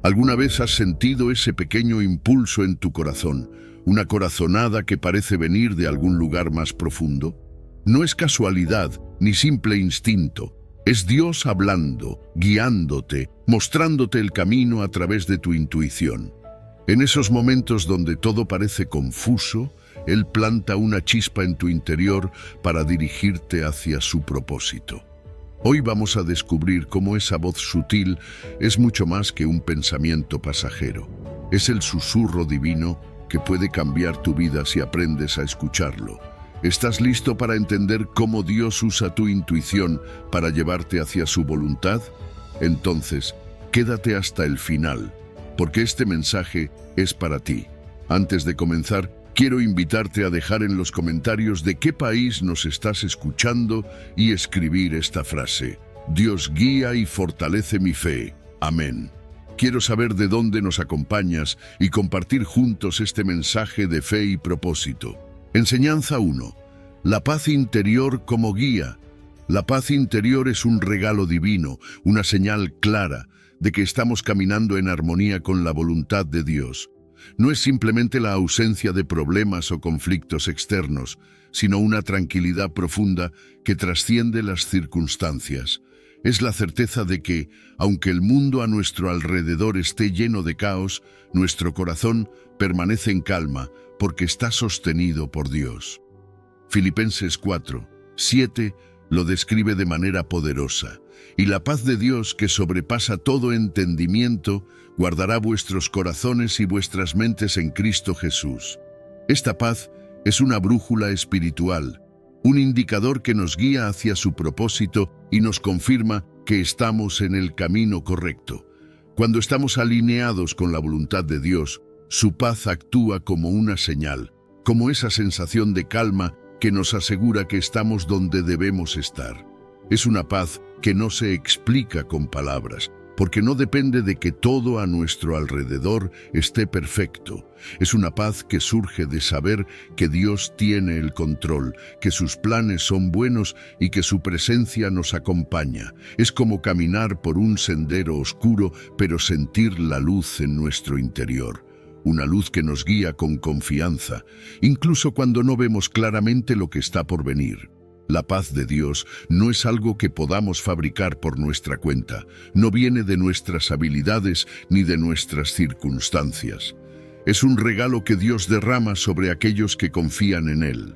¿Alguna vez has sentido ese pequeño impulso en tu corazón, una corazonada que parece venir de algún lugar más profundo? No es casualidad ni simple instinto, es Dios hablando, guiándote, mostrándote el camino a través de tu intuición. En esos momentos donde todo parece confuso, Él planta una chispa en tu interior para dirigirte hacia su propósito. Hoy vamos a descubrir cómo esa voz sutil es mucho más que un pensamiento pasajero. Es el susurro divino que puede cambiar tu vida si aprendes a escucharlo. ¿Estás listo para entender cómo Dios usa tu intuición para llevarte hacia su voluntad? Entonces, quédate hasta el final, porque este mensaje es para ti. Antes de comenzar, quiero invitarte a dejar en los comentarios de qué país nos estás escuchando y escribir esta frase: Dios guía y fortalece mi fe. Amén. Quiero saber de dónde nos acompañas y compartir juntos este mensaje de fe y propósito. Enseñanza 1. La paz interior como guía. La paz interior es un regalo divino, una señal clara de que estamos caminando en armonía con la voluntad de Dios. No es simplemente la ausencia de problemas o conflictos externos, sino una tranquilidad profunda que trasciende las circunstancias. Es la certeza de que, aunque el mundo a nuestro alrededor esté lleno de caos, nuestro corazón permanece en calma porque está sostenido por Dios. Filipenses 4:7 lo describe de manera poderosa. Y la paz de Dios, que sobrepasa todo entendimiento, guardará vuestros corazones y vuestras mentes en Cristo Jesús. Esta paz es una brújula espiritual, un indicador que nos guía hacia su propósito y nos confirma que estamos en el camino correcto. Cuando estamos alineados con la voluntad de Dios, su paz actúa como una señal, como esa sensación de calma que nos asegura que estamos donde debemos estar. Es una paz que no se explica con palabras, porque no depende de que todo a nuestro alrededor esté perfecto. Es una paz que surge de saber que Dios tiene el control, que sus planes son buenos y que su presencia nos acompaña. Es como caminar por un sendero oscuro, pero sentir la luz en nuestro interior. Una luz que nos guía con confianza, incluso cuando no vemos claramente lo que está por venir. La paz de Dios no es algo que podamos fabricar por nuestra cuenta, no viene de nuestras habilidades ni de nuestras circunstancias. Es un regalo que Dios derrama sobre aquellos que confían en Él.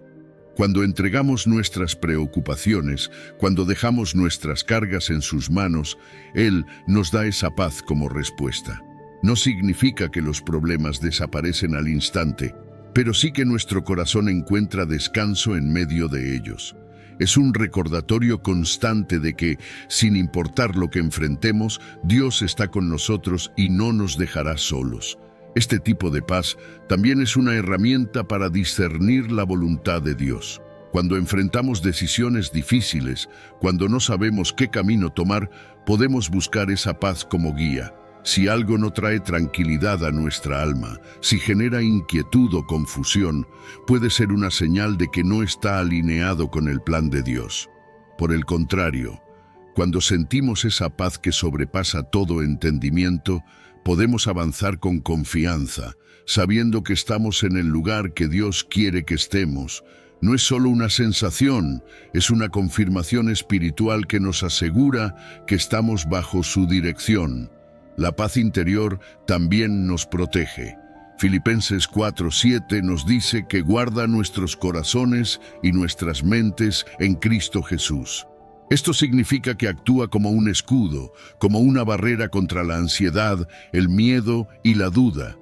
Cuando entregamos nuestras preocupaciones, cuando dejamos nuestras cargas en sus manos, Él nos da esa paz como respuesta. No significa que los problemas desaparecen al instante, pero sí que nuestro corazón encuentra descanso en medio de ellos. Es un recordatorio constante de que, sin importar lo que enfrentemos, Dios está con nosotros y no nos dejará solos. Este tipo de paz también es una herramienta para discernir la voluntad de Dios. Cuando enfrentamos decisiones difíciles, cuando no sabemos qué camino tomar, podemos buscar esa paz como guía. Si algo no trae tranquilidad a nuestra alma, si genera inquietud o confusión, puede ser una señal de que no está alineado con el plan de Dios. Por el contrario, cuando sentimos esa paz que sobrepasa todo entendimiento, podemos avanzar con confianza, sabiendo que estamos en el lugar que Dios quiere que estemos. No es solo una sensación, es una confirmación espiritual que nos asegura que estamos bajo su dirección. La paz interior también nos protege. Filipenses 4:7 nos dice que guarda nuestros corazones y nuestras mentes en Cristo Jesús. Esto significa que actúa como un escudo, como una barrera contra la ansiedad, el miedo y la duda.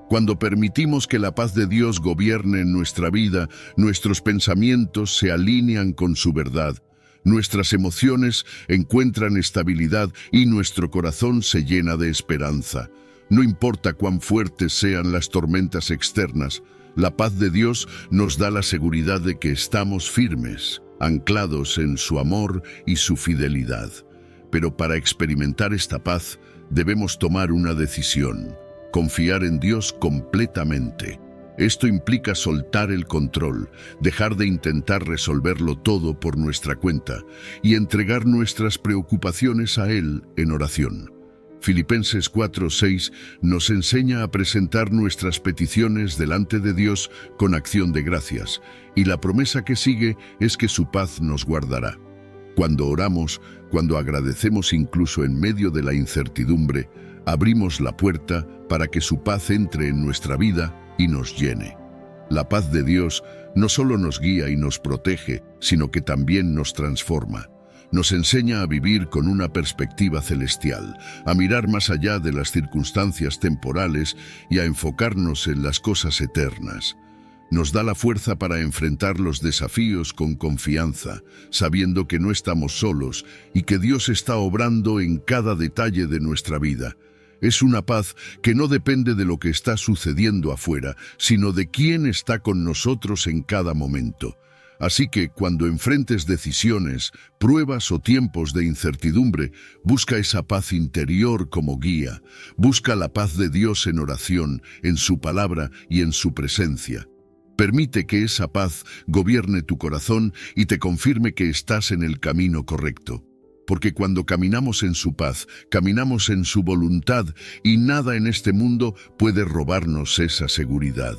Cuando permitimos que la paz de Dios gobierne en nuestra vida, nuestros pensamientos se alinean con su verdad. Nuestras emociones encuentran estabilidad y nuestro corazón se llena de esperanza. No importa cuán fuertes sean las tormentas externas, la paz de Dios nos da la seguridad de que estamos firmes, anclados en su amor y su fidelidad. Pero para experimentar esta paz, debemos tomar una decisión: confiar en Dios completamente. Esto implica soltar el control, dejar de intentar resolverlo todo por nuestra cuenta y entregar nuestras preocupaciones a Él en oración. Filipenses 4:6 nos enseña a presentar nuestras peticiones delante de Dios con acción de gracias, y la promesa que sigue es que su paz nos guardará. Cuando oramos, cuando agradecemos incluso en medio de la incertidumbre, abrimos la puerta para que su paz entre en nuestra vida y nos llene. La paz de Dios no solo nos guía y nos protege, sino que también nos transforma. Nos enseña a vivir con una perspectiva celestial, a mirar más allá de las circunstancias temporales y a enfocarnos en las cosas eternas. Nos da la fuerza para enfrentar los desafíos con confianza, sabiendo que no estamos solos y que Dios está obrando en cada detalle de nuestra vida. Es una paz que no depende de lo que está sucediendo afuera, sino de quién está con nosotros en cada momento. Así que cuando enfrentes decisiones, pruebas o tiempos de incertidumbre, busca esa paz interior como guía. Busca la paz de Dios en oración, en su palabra y en su presencia. Permite que esa paz gobierne tu corazón y te confirme que estás en el camino correcto. Porque cuando caminamos en su paz, caminamos en su voluntad y nada en este mundo puede robarnos esa seguridad.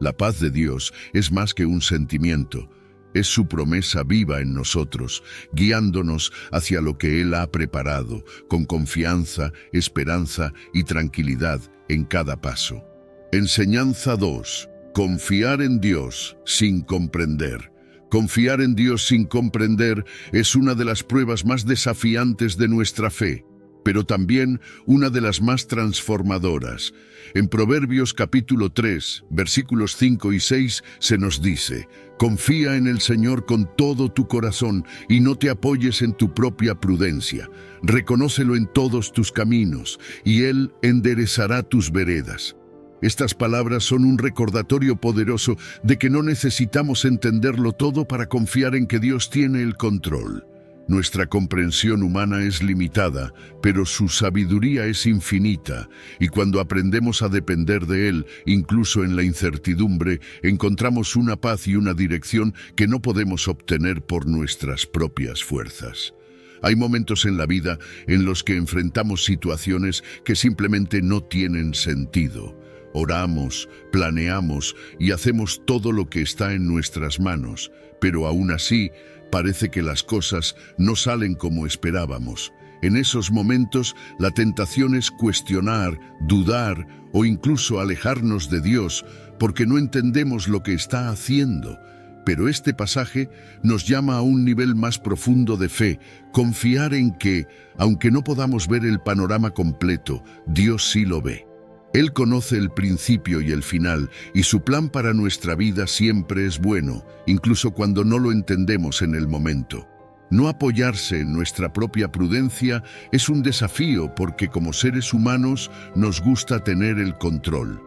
La paz de Dios es más que un sentimiento, es su promesa viva en nosotros, guiándonos hacia lo que Él ha preparado, con confianza, esperanza y tranquilidad en cada paso. Enseñanza 2. Confiar en Dios sin comprender. Confiar en Dios sin comprender es una de las pruebas más desafiantes de nuestra fe, pero también una de las más transformadoras. En Proverbios capítulo 3, versículos 5 y 6 se nos dice: confía en el Señor con todo tu corazón y no te apoyes en tu propia prudencia. Reconócelo en todos tus caminos y Él enderezará tus veredas. Estas palabras son un recordatorio poderoso de que no necesitamos entenderlo todo para confiar en que Dios tiene el control. Nuestra comprensión humana es limitada, pero su sabiduría es infinita, y cuando aprendemos a depender de Él, incluso en la incertidumbre, encontramos una paz y una dirección que no podemos obtener por nuestras propias fuerzas. Hay momentos en la vida en los que enfrentamos situaciones que simplemente no tienen sentido. Oramos, planeamos y hacemos todo lo que está en nuestras manos, pero aún así parece que las cosas no salen como esperábamos. En esos momentos, la tentación es cuestionar, dudar o incluso alejarnos de Dios porque no entendemos lo que está haciendo. Pero este pasaje nos llama a un nivel más profundo de fe, confiar en que, aunque no podamos ver el panorama completo, Dios sí lo ve. Él conoce el principio y el final, y su plan para nuestra vida siempre es bueno, incluso cuando no lo entendemos en el momento. No apoyarse en nuestra propia prudencia es un desafío porque como seres humanos nos gusta tener el control.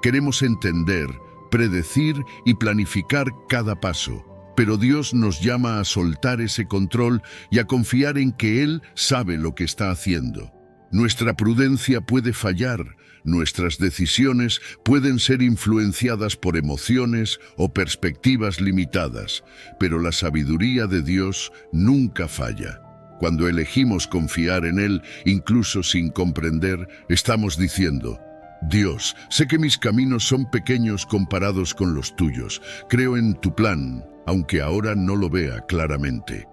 Queremos entender, predecir y planificar cada paso, pero Dios nos llama a soltar ese control y a confiar en que Él sabe lo que está haciendo. Nuestra prudencia puede fallar, nuestras decisiones pueden ser influenciadas por emociones o perspectivas limitadas, pero la sabiduría de Dios nunca falla. Cuando elegimos confiar en Él, incluso sin comprender, estamos diciendo: Dios, sé que mis caminos son pequeños comparados con los tuyos. Creo en tu plan, aunque ahora no lo vea claramente.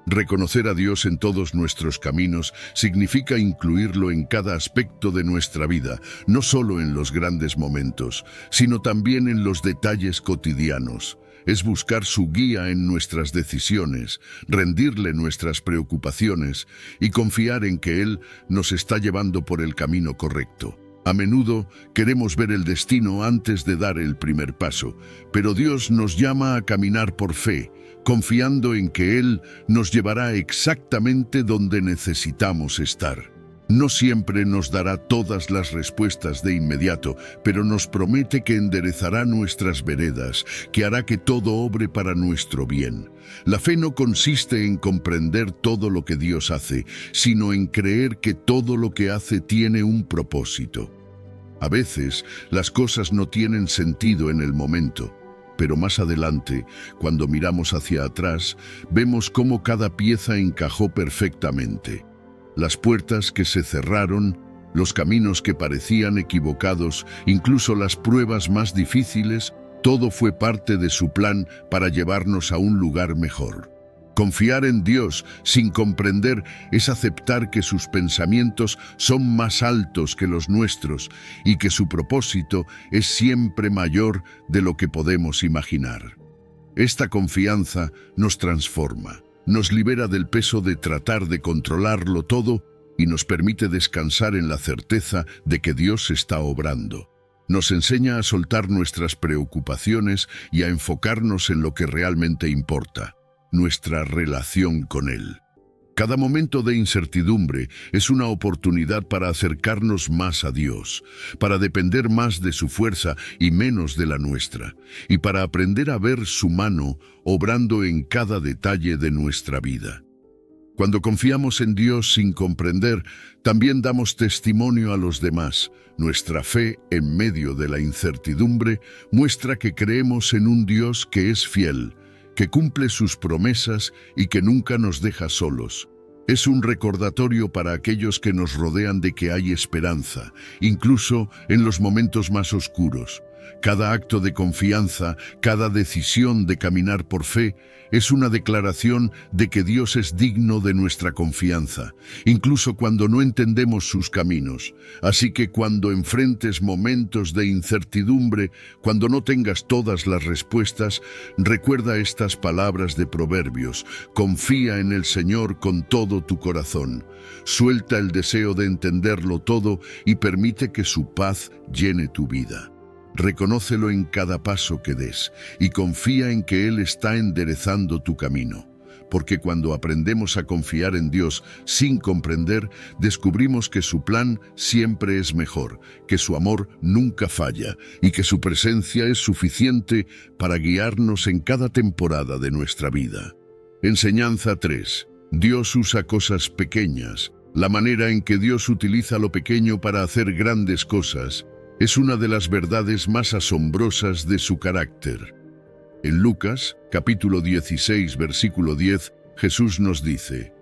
Reconocer a Dios en todos nuestros caminos significa incluirlo en cada aspecto de nuestra vida, no solo en los grandes momentos, sino también en los detalles cotidianos. Es buscar su guía en nuestras decisiones, rendirle nuestras preocupaciones y confiar en que Él nos está llevando por el camino correcto. A menudo queremos ver el destino antes de dar el primer paso, pero Dios nos llama a caminar por fe, confiando en que Él nos llevará exactamente donde necesitamos estar. No siempre nos dará todas las respuestas de inmediato, pero nos promete que enderezará nuestras veredas, que hará que todo obre para nuestro bien. La fe no consiste en comprender todo lo que Dios hace, sino en creer que todo lo que hace tiene un propósito. A veces, las cosas no tienen sentido en el momento, pero más adelante, cuando miramos hacia atrás, vemos cómo cada pieza encajó perfectamente. las puertas que se cerraron, los caminos que parecían equivocados, incluso las pruebas más difíciles, todo fue parte de su plan para llevarnos a un lugar mejor. Confiar en Dios sin comprender es aceptar que sus pensamientos son más altos que los nuestros y que su propósito es siempre mayor de lo que podemos imaginar. Esta confianza nos transforma, nos libera del peso de tratar de controlarlo todo y nos permite descansar en la certeza de que Dios está obrando. Nos enseña a soltar nuestras preocupaciones y a enfocarnos en lo que realmente importa, nuestra relación con Él. Cada momento de incertidumbre es una oportunidad para acercarnos más a Dios, para depender más de su fuerza y menos de la nuestra, y para aprender a ver su mano obrando en cada detalle de nuestra vida. Cuando confiamos en Dios sin comprender, también damos testimonio a los demás. Nuestra fe en medio de la incertidumbre muestra que creemos en un Dios que es fiel, que cumple sus promesas y que nunca nos deja solos. Es un recordatorio para aquellos que nos rodean de que hay esperanza, incluso en los momentos más oscuros. Cada acto de confianza, cada decisión de caminar por fe, es una declaración de que Dios es digno de nuestra confianza, incluso cuando no entendemos sus caminos. Así que cuando enfrentes momentos de incertidumbre, cuando no tengas todas las respuestas, recuerda estas palabras de Proverbios: confía en el Señor con todo tu corazón. Suelta el deseo de entenderlo todo y permite que su paz llene tu vida. Reconócelo en cada paso que des y confía en que Él está enderezando tu camino. Porque cuando aprendemos a confiar en Dios sin comprender, descubrimos que su plan siempre es mejor, que su amor nunca falla y que su presencia es suficiente para guiarnos en cada temporada de nuestra vida. Enseñanza 3. Dios usa cosas pequeñas. La manera en que Dios utiliza lo pequeño para hacer grandes cosas es una de las verdades más asombrosas de su carácter. En Lucas, capítulo 16, versículo 10, Jesús nos dice: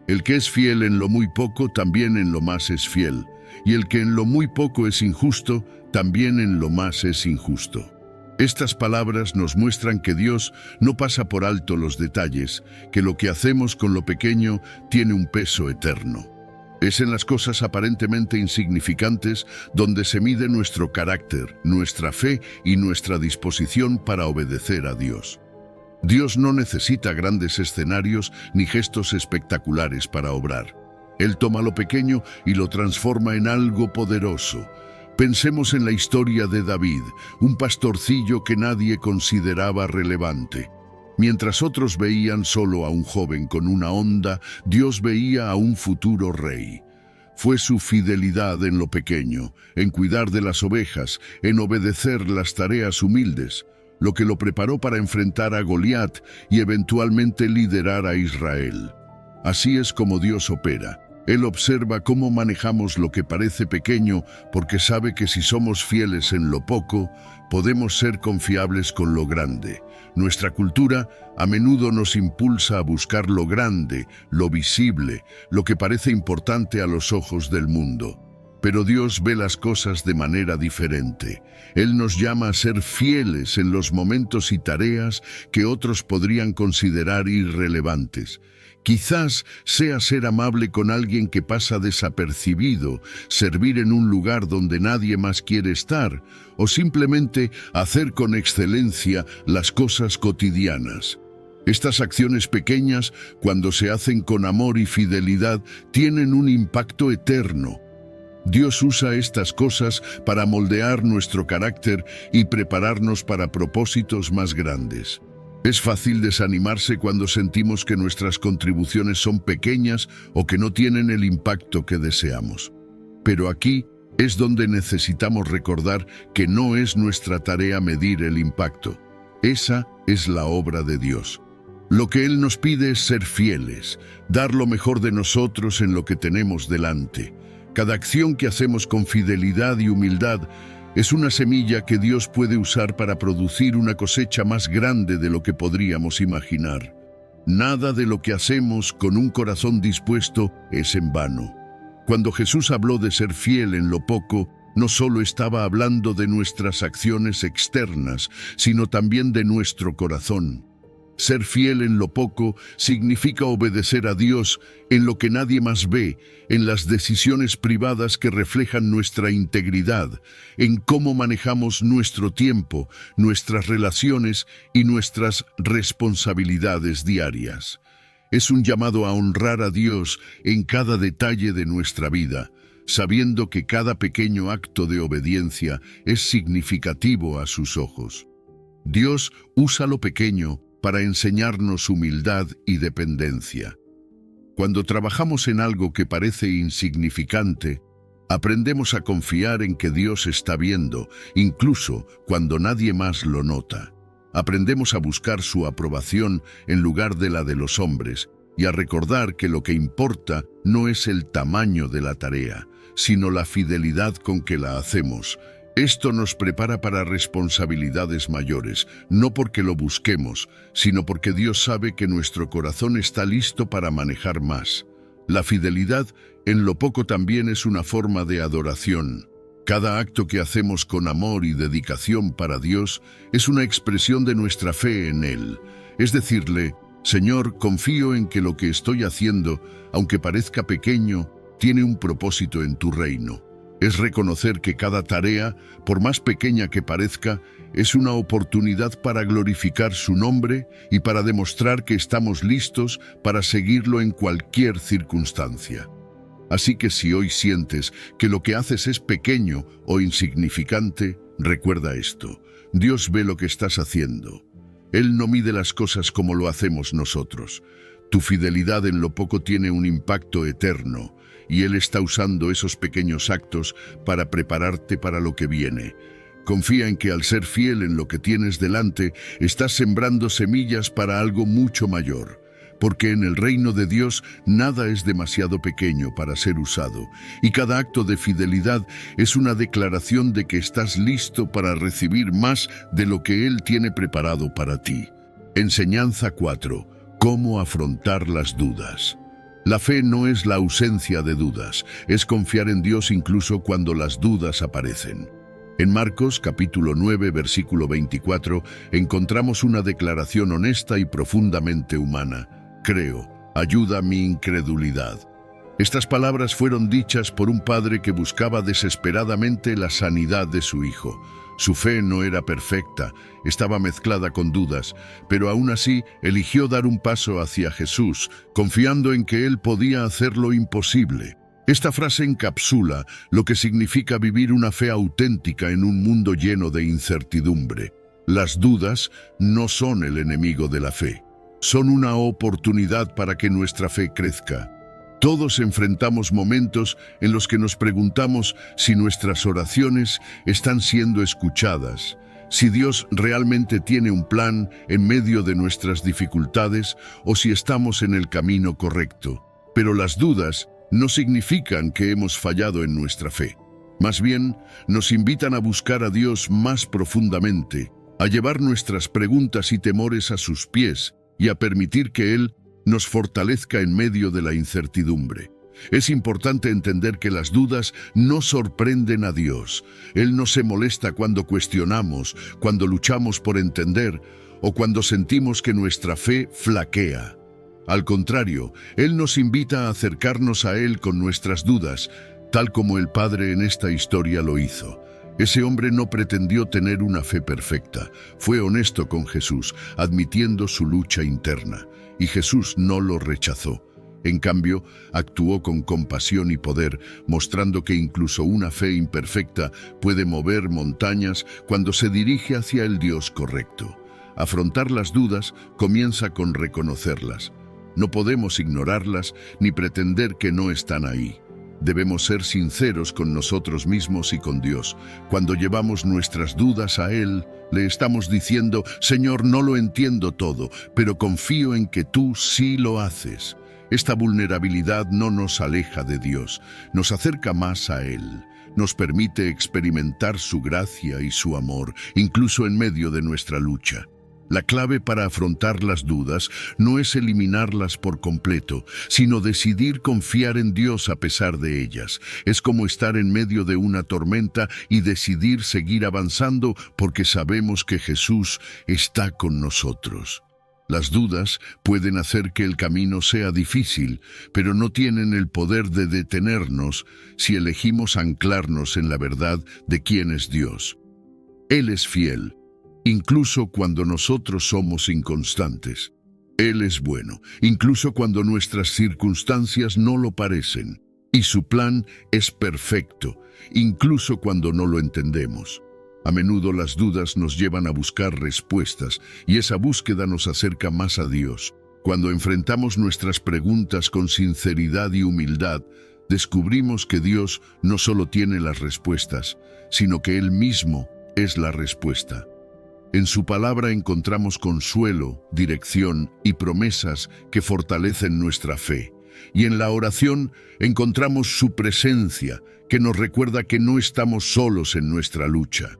el que es fiel en lo muy poco, también en lo más es fiel, y el que en lo muy poco es injusto, también en lo más es injusto. Estas palabras nos muestran que Dios no pasa por alto los detalles, que lo que hacemos con lo pequeño tiene un peso eterno. Es en las cosas aparentemente insignificantes donde se mide nuestro carácter, nuestra fe y nuestra disposición para obedecer a Dios. Dios no necesita grandes escenarios ni gestos espectaculares para obrar. Él toma lo pequeño y lo transforma en algo poderoso. Pensemos en la historia de David, un pastorcillo que nadie consideraba relevante. Mientras otros veían solo a un joven con una honda, Dios veía a un futuro rey. Fue su fidelidad en lo pequeño, en cuidar de las ovejas, en obedecer las tareas humildes, lo que lo preparó para enfrentar a Goliat y eventualmente liderar a Israel. Así es como Dios opera. Él observa cómo manejamos lo que parece pequeño porque sabe que si somos fieles en lo poco, podemos ser confiables con lo grande. Nuestra cultura a menudo nos impulsa a buscar lo grande, lo visible, lo que parece importante a los ojos del mundo. Pero Dios ve las cosas de manera diferente. Él nos llama a ser fieles en los momentos y tareas que otros podrían considerar irrelevantes. Quizás sea ser amable con alguien que pasa desapercibido, servir en un lugar donde nadie más quiere estar, o simplemente hacer con excelencia las cosas cotidianas. Estas acciones pequeñas, cuando se hacen con amor y fidelidad, tienen un impacto eterno. Dios usa estas cosas para moldear nuestro carácter y prepararnos para propósitos más grandes. Es fácil desanimarse cuando sentimos que nuestras contribuciones son pequeñas o que no tienen el impacto que deseamos. Pero aquí es donde necesitamos recordar que no es nuestra tarea medir el impacto. Esa es la obra de Dios. Lo que Él nos pide es ser fieles, dar lo mejor de nosotros en lo que tenemos delante. Cada acción que hacemos con fidelidad y humildad es una semilla que Dios puede usar para producir una cosecha más grande de lo que podríamos imaginar. Nada de lo que hacemos con un corazón dispuesto es en vano. Cuando Jesús habló de ser fiel en lo poco, no solo estaba hablando de nuestras acciones externas, sino también de nuestro corazón. Ser fiel en lo poco significa obedecer a Dios en lo que nadie más ve, en las decisiones privadas que reflejan nuestra integridad, en cómo manejamos nuestro tiempo, nuestras relaciones y nuestras responsabilidades diarias. Es un llamado a honrar a Dios en cada detalle de nuestra vida, sabiendo que cada pequeño acto de obediencia es significativo a sus ojos. Dios usa lo pequeño para enseñarnos humildad y dependencia. Cuando trabajamos en algo que parece insignificante, aprendemos a confiar en que Dios está viendo, incluso cuando nadie más lo nota. Aprendemos a buscar su aprobación en lugar de la de los hombres y a recordar que lo que importa no es el tamaño de la tarea, sino la fidelidad con que la hacemos. Esto nos prepara para responsabilidades mayores, no porque lo busquemos, sino porque Dios sabe que nuestro corazón está listo para manejar más. La fidelidad en lo poco también es una forma de adoración. Cada acto que hacemos con amor y dedicación para Dios es una expresión de nuestra fe en Él. Es decirle, Señor, confío en que lo que estoy haciendo, aunque parezca pequeño, tiene un propósito en tu reino. Es reconocer que cada tarea, por más pequeña que parezca, es una oportunidad para glorificar su nombre y para demostrar que estamos listos para seguirlo en cualquier circunstancia. Así que si hoy sientes que lo que haces es pequeño o insignificante, recuerda esto: Dios ve lo que estás haciendo. Él no mide las cosas como lo hacemos nosotros. Tu fidelidad en lo poco tiene un impacto eterno, y Él está usando esos pequeños actos para prepararte para lo que viene. Confía en que al ser fiel en lo que tienes delante, estás sembrando semillas para algo mucho mayor, porque en el reino de Dios nada es demasiado pequeño para ser usado, y cada acto de fidelidad es una declaración de que estás listo para recibir más de lo que Él tiene preparado para ti. Enseñanza 4. ¿Cómo afrontar las dudas? La fe no es la ausencia de dudas, es confiar en Dios incluso cuando las dudas aparecen. En Marcos capítulo 9, versículo 24, encontramos una declaración honesta y profundamente humana. Creo, ayuda mi incredulidad. Estas palabras fueron dichas por un padre que buscaba desesperadamente la sanidad de su hijo. Su fe no era perfecta, estaba mezclada con dudas, pero aún así eligió dar un paso hacia Jesús, confiando en que Él podía hacer lo imposible. Esta frase encapsula lo que significa vivir una fe auténtica en un mundo lleno de incertidumbre. Las dudas no son el enemigo de la fe, son una oportunidad para que nuestra fe crezca. Todos enfrentamos momentos en los que nos preguntamos si nuestras oraciones están siendo escuchadas, si Dios realmente tiene un plan en medio de nuestras dificultades o si estamos en el camino correcto. Pero las dudas no significan que hemos fallado en nuestra fe. Más bien, nos invitan a buscar a Dios más profundamente, a llevar nuestras preguntas y temores a sus pies y a permitir que Él nos fortalezca en medio de la incertidumbre. Es importante entender que las dudas no sorprenden a Dios. Él no se molesta cuando cuestionamos, cuando luchamos por entender o cuando sentimos que nuestra fe flaquea. Al contrario, Él nos invita a acercarnos a Él con nuestras dudas, tal como el Padre en esta historia lo hizo. Ese hombre no pretendió tener una fe perfecta. Fue honesto con Jesús, admitiendo su lucha interna. Y Jesús no lo rechazó. En cambio, actuó con compasión y poder, mostrando que incluso una fe imperfecta puede mover montañas cuando se dirige hacia el Dios correcto. Afrontar las dudas comienza con reconocerlas. No podemos ignorarlas ni pretender que no están ahí. Debemos ser sinceros con nosotros mismos y con Dios. Cuando llevamos nuestras dudas a Él, le estamos diciendo: Señor, no lo entiendo todo, pero confío en que tú sí lo haces. Esta vulnerabilidad no nos aleja de Dios, nos acerca más a Él. Nos permite experimentar su gracia y su amor, incluso en medio de nuestra lucha. La clave para afrontar las dudas no es eliminarlas por completo, sino decidir confiar en Dios a pesar de ellas. Es como estar en medio de una tormenta y decidir seguir avanzando porque sabemos que Jesús está con nosotros. Las dudas pueden hacer que el camino sea difícil, pero no tienen el poder de detenernos si elegimos anclarnos en la verdad de quién es Dios. Él es fiel, incluso cuando nosotros somos inconstantes. Él es bueno, incluso cuando nuestras circunstancias no lo parecen. Y su plan es perfecto, incluso cuando no lo entendemos. A menudo las dudas nos llevan a buscar respuestas, y esa búsqueda nos acerca más a Dios. Cuando enfrentamos nuestras preguntas con sinceridad y humildad, descubrimos que Dios no solo tiene las respuestas, sino que Él mismo es la respuesta. En su palabra encontramos consuelo, dirección y promesas que fortalecen nuestra fe. Y en la oración encontramos su presencia, que nos recuerda que no estamos solos en nuestra lucha.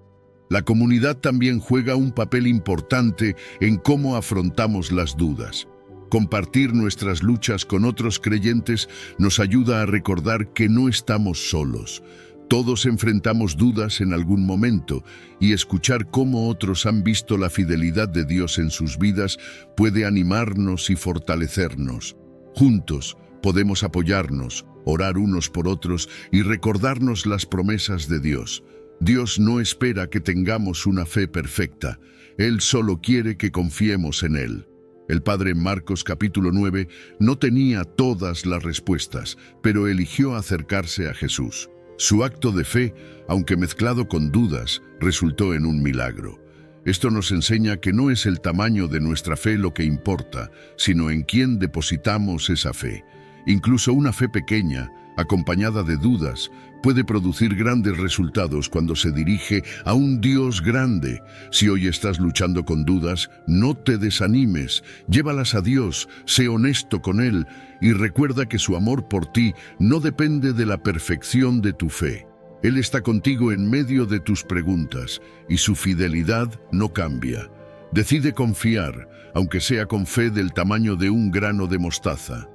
La comunidad también juega un papel importante en cómo afrontamos las dudas. Compartir nuestras luchas con otros creyentes nos ayuda a recordar que no estamos solos. Todos enfrentamos dudas en algún momento, y escuchar cómo otros han visto la fidelidad de Dios en sus vidas puede animarnos y fortalecernos. Juntos podemos apoyarnos, orar unos por otros y recordarnos las promesas de Dios. Dios no espera que tengamos una fe perfecta. Él solo quiere que confiemos en Él. El padre en Marcos capítulo 9 no tenía todas las respuestas, pero eligió acercarse a Jesús. Su acto de fe, aunque mezclado con dudas, resultó en un milagro. Esto nos enseña que no es el tamaño de nuestra fe lo que importa, sino en quién depositamos esa fe. Incluso una fe pequeña, acompañada de dudas, puede producir grandes resultados cuando se dirige a un Dios grande. Si hoy estás luchando con dudas, no te desanimes, llévalas a Dios, sé honesto con Él y recuerda que su amor por ti no depende de la perfección de tu fe. Él está contigo en medio de tus preguntas y su fidelidad no cambia. Decide confiar, aunque sea con fe del tamaño de un grano de mostaza.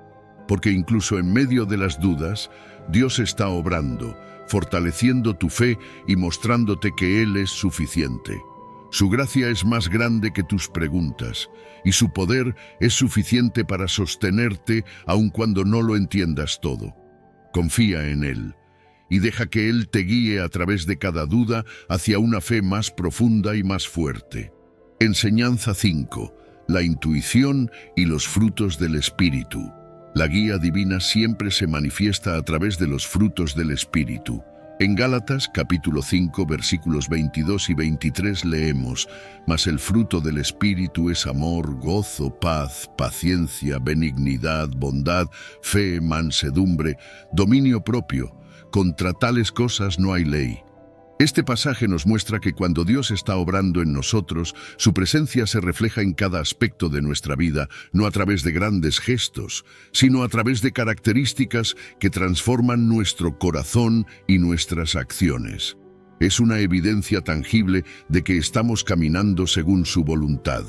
Porque incluso en medio de las dudas, Dios está obrando, fortaleciendo tu fe y mostrándote que Él es suficiente. Su gracia es más grande que tus preguntas, y su poder es suficiente para sostenerte aun cuando no lo entiendas todo. Confía en Él, y deja que Él te guíe a través de cada duda hacia una fe más profunda y más fuerte. Enseñanza 5. La intuición y los frutos del Espíritu. La guía divina siempre se manifiesta a través de los frutos del Espíritu. En Gálatas, capítulo 5, versículos 22 y 23 leemos: «Mas el fruto del Espíritu es amor, gozo, paz, paciencia, benignidad, bondad, fe, mansedumbre, dominio propio. Contra tales cosas no hay ley». Este pasaje nos muestra que cuando Dios está obrando en nosotros, su presencia se refleja en cada aspecto de nuestra vida, no a través de grandes gestos, sino a través de características que transforman nuestro corazón y nuestras acciones. Es una evidencia tangible de que estamos caminando según su voluntad.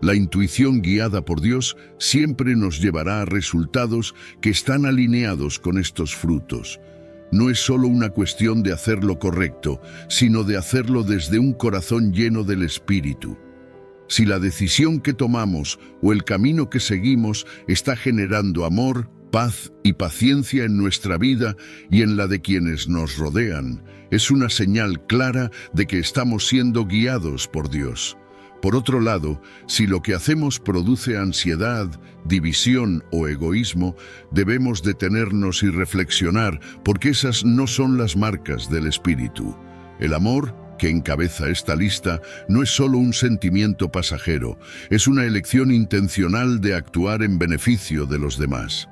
La intuición guiada por Dios siempre nos llevará a resultados que están alineados con estos frutos. No es solo una cuestión de hacer lo correcto, sino de hacerlo desde un corazón lleno del Espíritu. Si la decisión que tomamos o el camino que seguimos está generando amor, paz y paciencia en nuestra vida y en la de quienes nos rodean, es una señal clara de que estamos siendo guiados por Dios. Por otro lado, si lo que hacemos produce ansiedad, división o egoísmo, debemos detenernos y reflexionar, porque esas no son las marcas del Espíritu. El amor, que encabeza esta lista, no es solo un sentimiento pasajero, es una elección intencional de actuar en beneficio de los demás.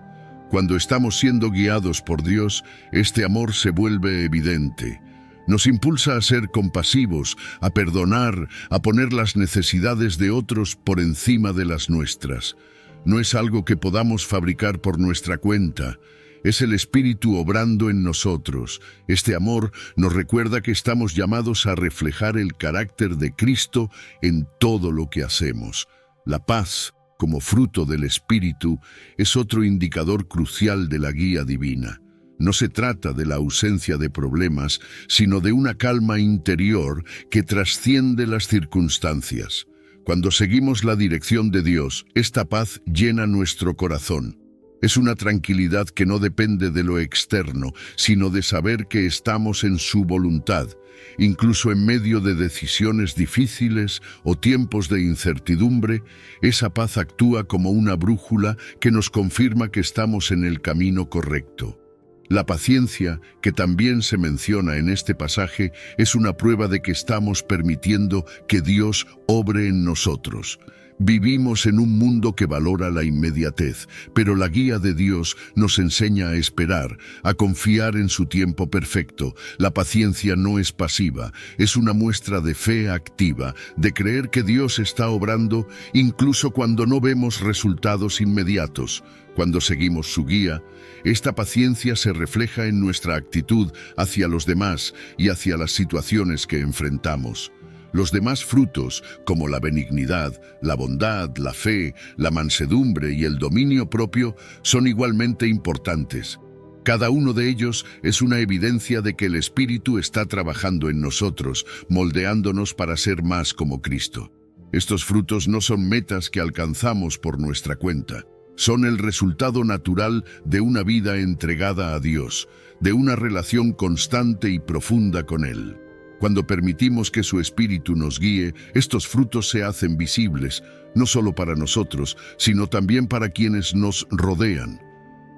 Cuando estamos siendo guiados por Dios, este amor se vuelve evidente. Nos impulsa a ser compasivos, a perdonar, a poner las necesidades de otros por encima de las nuestras. No es algo que podamos fabricar por nuestra cuenta. Es el Espíritu obrando en nosotros. Este amor nos recuerda que estamos llamados a reflejar el carácter de Cristo en todo lo que hacemos. La paz, como fruto del Espíritu, es otro indicador crucial de la guía divina. No se trata de la ausencia de problemas, sino de una calma interior que trasciende las circunstancias. Cuando seguimos la dirección de Dios, esta paz llena nuestro corazón. Es una tranquilidad que no depende de lo externo, sino de saber que estamos en su voluntad. Incluso en medio de decisiones difíciles o tiempos de incertidumbre, esa paz actúa como una brújula que nos confirma que estamos en el camino correcto. La paciencia, que también se menciona en este pasaje, es una prueba de que estamos permitiendo que Dios obre en nosotros. Vivimos en un mundo que valora la inmediatez, pero la guía de Dios nos enseña a esperar, a confiar en su tiempo perfecto. La paciencia no es pasiva, es una muestra de fe activa, de creer que Dios está obrando incluso cuando no vemos resultados inmediatos. Cuando seguimos su guía, esta paciencia se refleja en nuestra actitud hacia los demás y hacia las situaciones que enfrentamos. Los demás frutos, como la benignidad, la bondad, la fe, la mansedumbre y el dominio propio, son igualmente importantes. Cada uno de ellos es una evidencia de que el Espíritu está trabajando en nosotros, moldeándonos para ser más como Cristo. Estos frutos no son metas que alcanzamos por nuestra cuenta. Son el resultado natural de una vida entregada a Dios, de una relación constante y profunda con Él. Cuando permitimos que su Espíritu nos guíe, estos frutos se hacen visibles, no solo para nosotros, sino también para quienes nos rodean.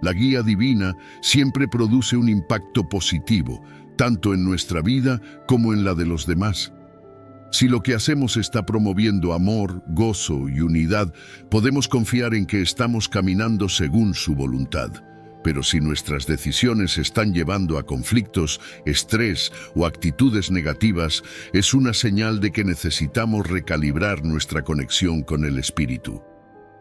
La guía divina siempre produce un impacto positivo, tanto en nuestra vida como en la de los demás. Si lo que hacemos está promoviendo amor, gozo y unidad, podemos confiar en que estamos caminando según su voluntad. Pero si nuestras decisiones están llevando a conflictos, estrés o actitudes negativas, es una señal de que necesitamos recalibrar nuestra conexión con el Espíritu.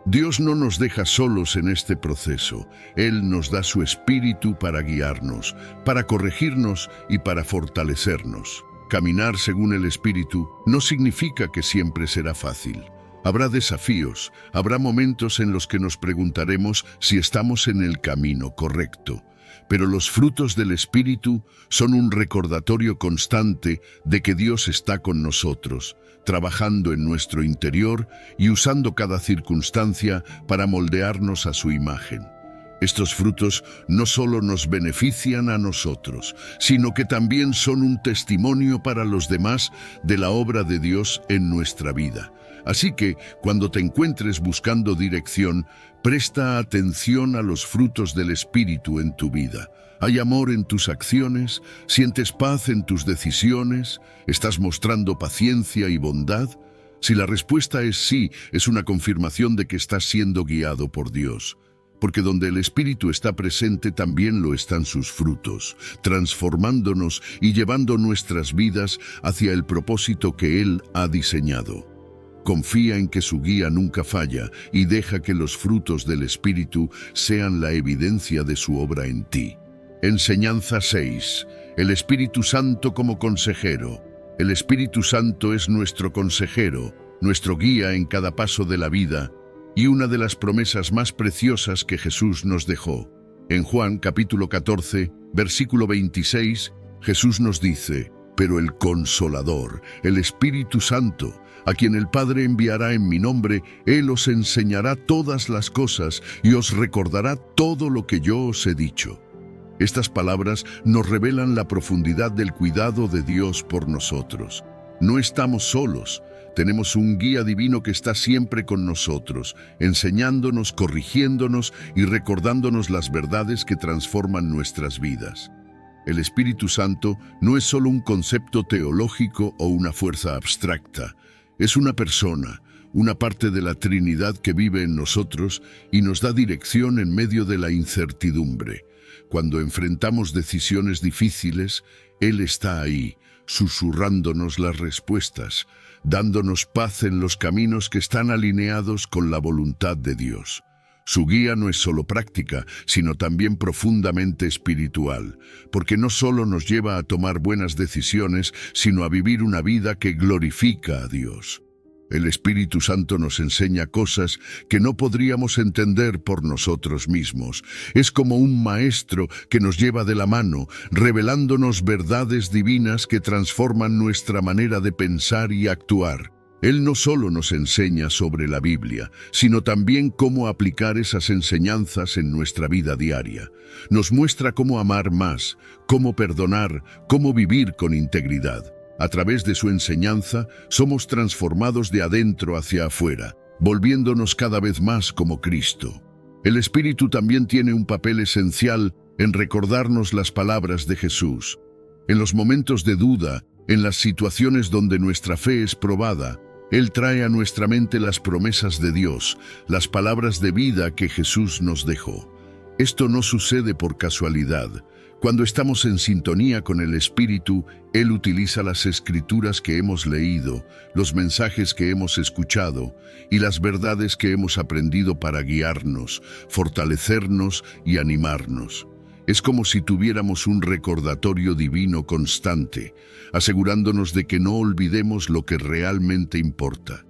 Dios no nos deja solos en este proceso. Él nos da su Espíritu para guiarnos, para corregirnos y para fortalecernos. Caminar según el Espíritu no significa que siempre será fácil. Habrá desafíos, habrá momentos en los que nos preguntaremos si estamos en el camino correcto. Pero los frutos del Espíritu son un recordatorio constante de que Dios está con nosotros, trabajando en nuestro interior y usando cada circunstancia para moldearnos a su imagen. Estos frutos no solo nos benefician a nosotros, sino que también son un testimonio para los demás de la obra de Dios en nuestra vida. Así que, cuando te encuentres buscando dirección, presta atención a los frutos del Espíritu en tu vida. ¿Hay amor en tus acciones? ¿Sientes paz en tus decisiones? ¿Estás mostrando paciencia y bondad? Si la respuesta es sí, es una confirmación de que estás siendo guiado por Dios. Porque donde el Espíritu está presente también lo están sus frutos, transformándonos y llevando nuestras vidas hacia el propósito que Él ha diseñado. Confía en que su guía nunca falla y deja que los frutos del Espíritu sean la evidencia de su obra en ti. Enseñanza 6. El Espíritu Santo como consejero. El Espíritu Santo es nuestro consejero, nuestro guía en cada paso de la vida y una de las promesas más preciosas que Jesús nos dejó. En Juan capítulo 14, versículo 26, Jesús nos dice: «Pero el Consolador, el Espíritu Santo, a quien el Padre enviará en mi nombre, Él os enseñará todas las cosas y os recordará todo lo que yo os he dicho». Estas palabras nos revelan la profundidad del cuidado de Dios por nosotros. No estamos solos. Tenemos un guía divino que está siempre con nosotros, enseñándonos, corrigiéndonos y recordándonos las verdades que transforman nuestras vidas. El Espíritu Santo no es solo un concepto teológico o una fuerza abstracta. Es una persona, una parte de la Trinidad que vive en nosotros y nos da dirección en medio de la incertidumbre. Cuando enfrentamos decisiones difíciles, Él está ahí, susurrándonos las respuestas, dándonos paz en los caminos que están alineados con la voluntad de Dios. Su guía no es solo práctica, sino también profundamente espiritual, porque no solo nos lleva a tomar buenas decisiones, sino a vivir una vida que glorifica a Dios. El Espíritu Santo nos enseña cosas que no podríamos entender por nosotros mismos. Es como un maestro que nos lleva de la mano, revelándonos verdades divinas que transforman nuestra manera de pensar y actuar. Él no solo nos enseña sobre la Biblia, sino también cómo aplicar esas enseñanzas en nuestra vida diaria. Nos muestra cómo amar más, cómo perdonar, cómo vivir con integridad. A través de su enseñanza, somos transformados de adentro hacia afuera, volviéndonos cada vez más como Cristo. El Espíritu también tiene un papel esencial en recordarnos las palabras de Jesús. En los momentos de duda, en las situaciones donde nuestra fe es probada, Él trae a nuestra mente las promesas de Dios, las palabras de vida que Jesús nos dejó. Esto no sucede por casualidad. Cuando estamos en sintonía con el Espíritu, Él utiliza las escrituras que hemos leído, los mensajes que hemos escuchado y las verdades que hemos aprendido para guiarnos, fortalecernos y animarnos. Es como si tuviéramos un recordatorio divino constante, asegurándonos de que no olvidemos lo que realmente importa.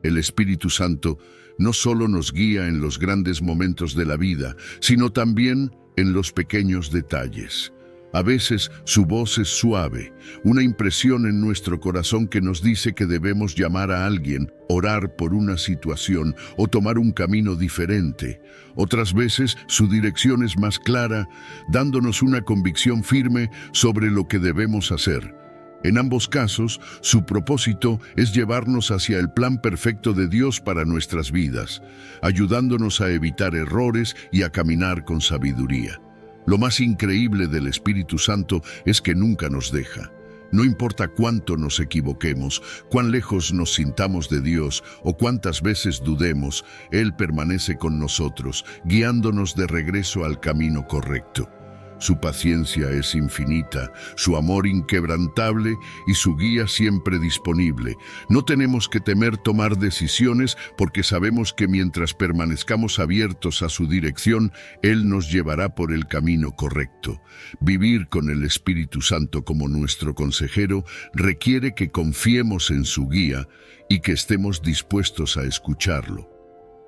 El Espíritu Santo no solo nos guía en los grandes momentos de la vida, sino también en los pequeños detalles. A veces su voz es suave, una impresión en nuestro corazón que nos dice que debemos llamar a alguien, orar por una situación o tomar un camino diferente. Otras veces su dirección es más clara, dándonos una convicción firme sobre lo que debemos hacer. En ambos casos, su propósito es llevarnos hacia el plan perfecto de Dios para nuestras vidas, ayudándonos a evitar errores y a caminar con sabiduría. Lo más increíble del Espíritu Santo es que nunca nos deja. No importa cuánto nos equivoquemos, cuán lejos nos sintamos de Dios o cuántas veces dudemos, Él permanece con nosotros, guiándonos de regreso al camino correcto. Su paciencia es infinita, su amor inquebrantable y su guía siempre disponible. No tenemos que temer tomar decisiones porque sabemos que mientras permanezcamos abiertos a su dirección, Él nos llevará por el camino correcto. Vivir con el Espíritu Santo como nuestro consejero requiere que confiemos en su guía y que estemos dispuestos a escucharlo.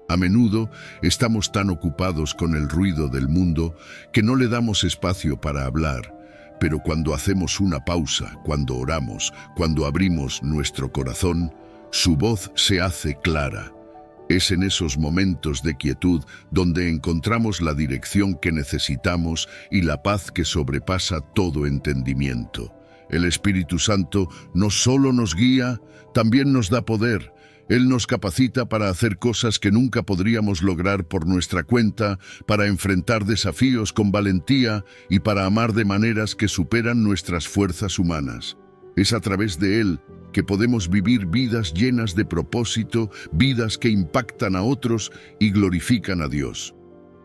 A menudo estamos tan ocupados con el ruido del mundo que no le damos espacio para hablar, pero cuando hacemos una pausa, cuando oramos, cuando abrimos nuestro corazón, su voz se hace clara. Es en esos momentos de quietud donde encontramos la dirección que necesitamos y la paz que sobrepasa todo entendimiento. El Espíritu Santo no solo nos guía, también nos da poder. Él nos capacita para hacer cosas que nunca podríamos lograr por nuestra cuenta, para enfrentar desafíos con valentía y para amar de maneras que superan nuestras fuerzas humanas. Es a través de Él que podemos vivir vidas llenas de propósito, vidas que impactan a otros y glorifican a Dios.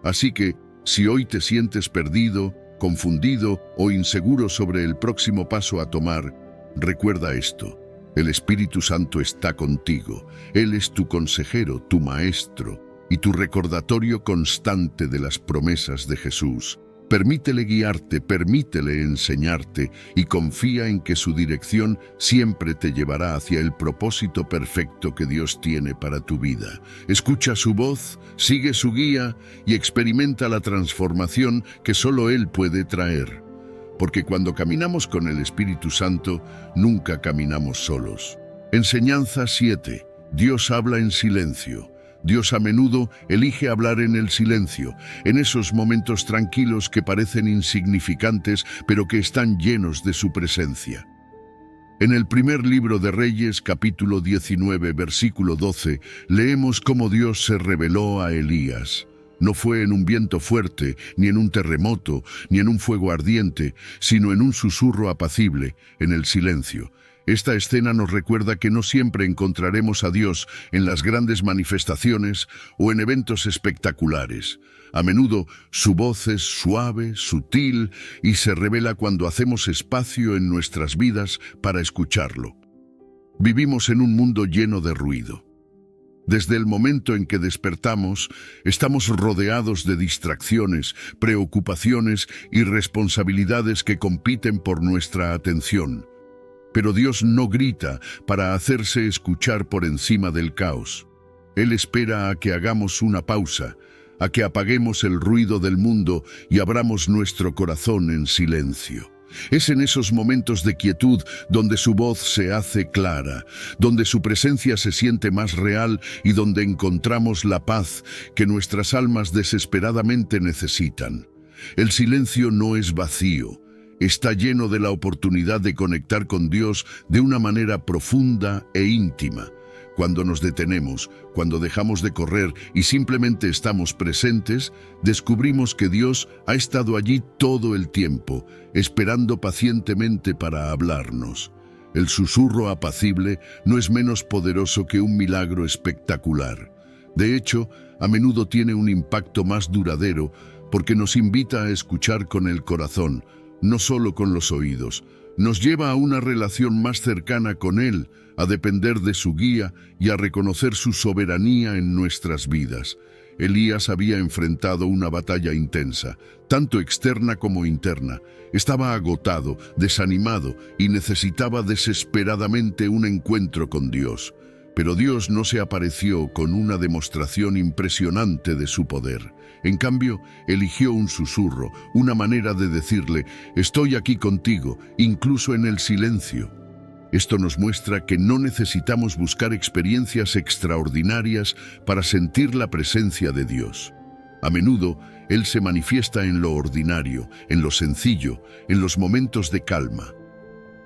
Así que, si hoy te sientes perdido, confundido o inseguro sobre el próximo paso a tomar, recuerda esto. El Espíritu Santo está contigo. Él es tu consejero, tu maestro y tu recordatorio constante de las promesas de Jesús. Permítele guiarte, permítele enseñarte y confía en que su dirección siempre te llevará hacia el propósito perfecto que Dios tiene para tu vida. Escucha su voz, sigue su guía y experimenta la transformación que solo Él puede traer. Porque cuando caminamos con el Espíritu Santo, nunca caminamos solos. Enseñanza 7. Dios habla en silencio. Dios a menudo elige hablar en el silencio, en esos momentos tranquilos que parecen insignificantes, pero que están llenos de su presencia. En el primer libro de Reyes, capítulo 19, versículo 12, leemos cómo Dios se reveló a Elías. No fue en un viento fuerte, ni en un terremoto, ni en un fuego ardiente, sino en un susurro apacible, en el silencio. Esta escena nos recuerda que no siempre encontraremos a Dios en las grandes manifestaciones o en eventos espectaculares. A menudo su voz es suave, sutil y se revela cuando hacemos espacio en nuestras vidas para escucharlo. Vivimos en un mundo lleno de ruido. Desde el momento en que despertamos, estamos rodeados de distracciones, preocupaciones y responsabilidades que compiten por nuestra atención. Pero Dios no grita para hacerse escuchar por encima del caos. Él espera a que hagamos una pausa, a que apaguemos el ruido del mundo y abramos nuestro corazón en silencio. Es en esos momentos de quietud donde su voz se hace clara, donde su presencia se siente más real y donde encontramos la paz que nuestras almas desesperadamente necesitan. El silencio no es vacío, está lleno de la oportunidad de conectar con Dios de una manera profunda e íntima. Cuando nos detenemos, cuando dejamos de correr y simplemente estamos presentes, descubrimos que Dios ha estado allí todo el tiempo, esperando pacientemente para hablarnos. El susurro apacible no es menos poderoso que un milagro espectacular. De hecho, a menudo tiene un impacto más duradero porque nos invita a escuchar con el corazón, no solo con los oídos. Nos lleva a una relación más cercana con Él, a depender de su guía y a reconocer su soberanía en nuestras vidas. Elías había enfrentado una batalla intensa, tanto externa como interna. Estaba agotado, desanimado y necesitaba desesperadamente un encuentro con Dios. Pero Dios no se apareció con una demostración impresionante de su poder. En cambio, eligió un susurro, una manera de decirle: «Estoy aquí contigo, incluso en el silencio». Esto nos muestra que no necesitamos buscar experiencias extraordinarias para sentir la presencia de Dios. A menudo, Él se manifiesta en lo ordinario, en lo sencillo, en los momentos de calma.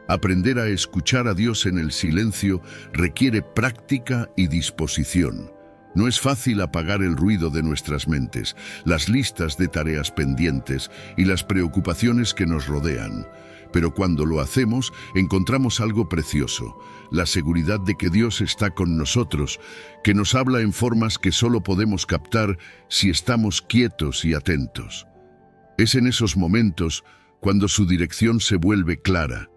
Aprender a escuchar a Dios en el silencio requiere práctica y disposición. No es fácil apagar el ruido de nuestras mentes, las listas de tareas pendientes y las preocupaciones que nos rodean. Pero cuando lo hacemos, encontramos algo precioso, la seguridad de que Dios está con nosotros, que nos habla en formas que solo podemos captar si estamos quietos y atentos. Es en esos momentos cuando su dirección se vuelve clara,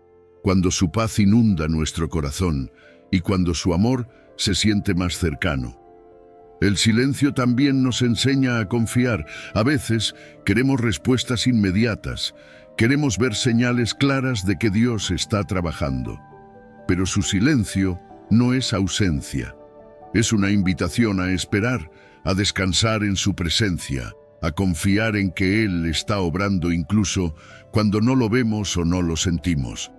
cuando su paz inunda nuestro corazón y cuando su amor se siente más cercano. El silencio también nos enseña a confiar. A veces queremos respuestas inmediatas, queremos ver señales claras de que Dios está trabajando. Pero su silencio no es ausencia. Es una invitación a esperar, a descansar en su presencia, a confiar en que Él está obrando incluso cuando no lo vemos o no lo sentimos.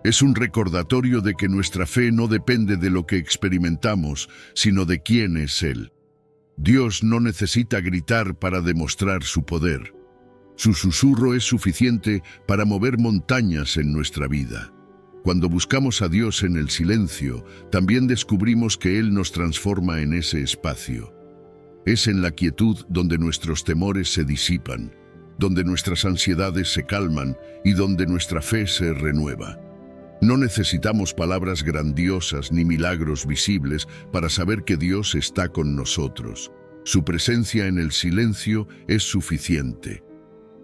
Es un recordatorio de que nuestra fe no depende de lo que experimentamos, sino de quién es Él. Dios no necesita gritar para demostrar su poder. Su susurro es suficiente para mover montañas en nuestra vida. Cuando buscamos a Dios en el silencio, también descubrimos que Él nos transforma en ese espacio. Es en la quietud donde nuestros temores se disipan, donde nuestras ansiedades se calman y donde nuestra fe se renueva. No necesitamos palabras grandiosas ni milagros visibles para saber que Dios está con nosotros. Su presencia en el silencio es suficiente.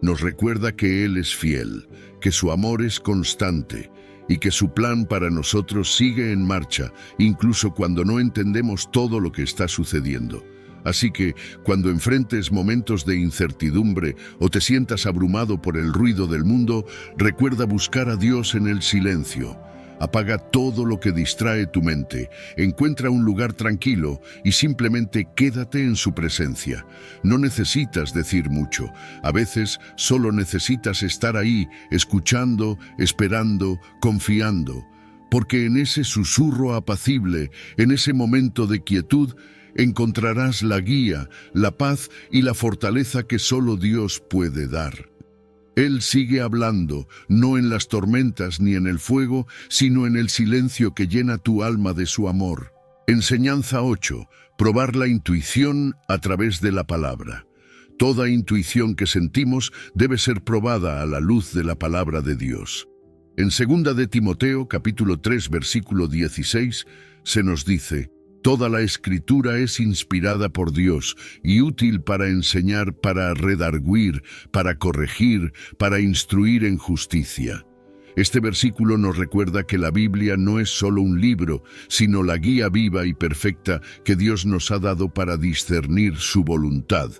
Nos recuerda que Él es fiel, que su amor es constante y que su plan para nosotros sigue en marcha, incluso cuando no entendemos todo lo que está sucediendo. Así que, cuando enfrentes momentos de incertidumbre o te sientas abrumado por el ruido del mundo, recuerda buscar a Dios en el silencio. Apaga todo lo que distrae tu mente, encuentra un lugar tranquilo y simplemente quédate en su presencia. No necesitas decir mucho, a veces solo necesitas estar ahí, escuchando, esperando, confiando. Porque en ese susurro apacible, en ese momento de quietud, encontrarás la guía, la paz y la fortaleza que solo Dios puede dar. Él sigue hablando, no en las tormentas ni en el fuego, sino en el silencio que llena tu alma de su amor. Enseñanza 8. Probar la intuición a través de la palabra. Toda intuición que sentimos debe ser probada a la luz de la palabra de Dios. En 2 de Timoteo, capítulo 3, versículo 16, se nos dice: «Toda la Escritura es inspirada por Dios y útil para enseñar, para redarguir, para corregir, para instruir en justicia». Este versículo nos recuerda que la Biblia no es solo un libro, sino la guía viva y perfecta que Dios nos ha dado para discernir su voluntad.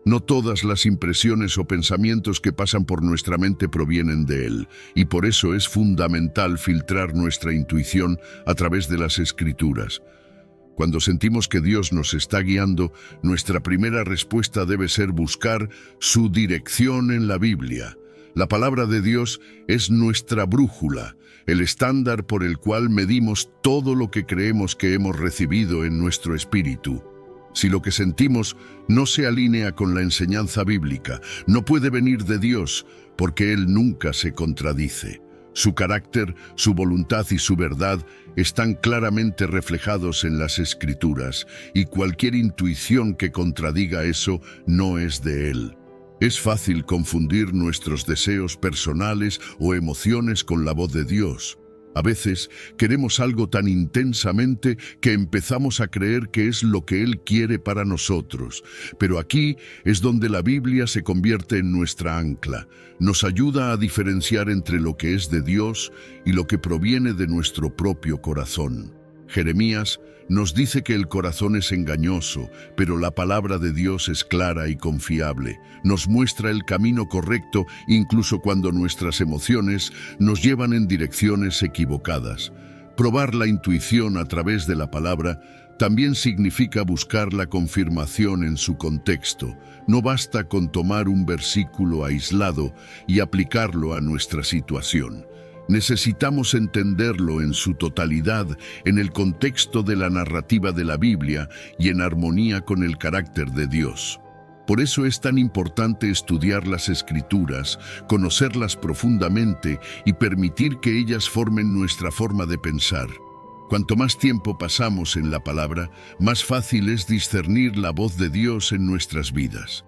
No todas las impresiones o pensamientos que pasan por nuestra mente provienen de Él, y por eso es fundamental filtrar nuestra intuición a través de las Escrituras. Cuando sentimos que Dios nos está guiando, nuestra primera respuesta debe ser buscar su dirección en la Biblia. La palabra de Dios es nuestra brújula, el estándar por el cual medimos todo lo que creemos que hemos recibido en nuestro espíritu. Si lo que sentimos no se alinea con la enseñanza bíblica, no puede venir de Dios, porque Él nunca se contradice. Su carácter, su voluntad y su verdad están claramente reflejados en las Escrituras, y cualquier intuición que contradiga eso no es de Él. Es fácil confundir nuestros deseos personales o emociones con la voz de Dios. A veces queremos algo tan intensamente que empezamos a creer que es lo que Él quiere para nosotros. Pero aquí es donde la Biblia se convierte en nuestra ancla. Nos ayuda a diferenciar entre lo que es de Dios y lo que proviene de nuestro propio corazón. Jeremías nos dice que el corazón es engañoso, pero la palabra de Dios es clara y confiable. Nos muestra el camino correcto incluso cuando nuestras emociones nos llevan en direcciones equivocadas. Probar la intuición a través de la palabra también significa buscar la confirmación en su contexto. No basta con tomar un versículo aislado y aplicarlo a nuestra situación. Necesitamos entenderlo en su totalidad, en el contexto de la narrativa de la Biblia y en armonía con el carácter de Dios. Por eso es tan importante estudiar las Escrituras, conocerlas profundamente y permitir que ellas formen nuestra forma de pensar. Cuanto más tiempo pasamos en la palabra, más fácil es discernir la voz de Dios en nuestras vidas.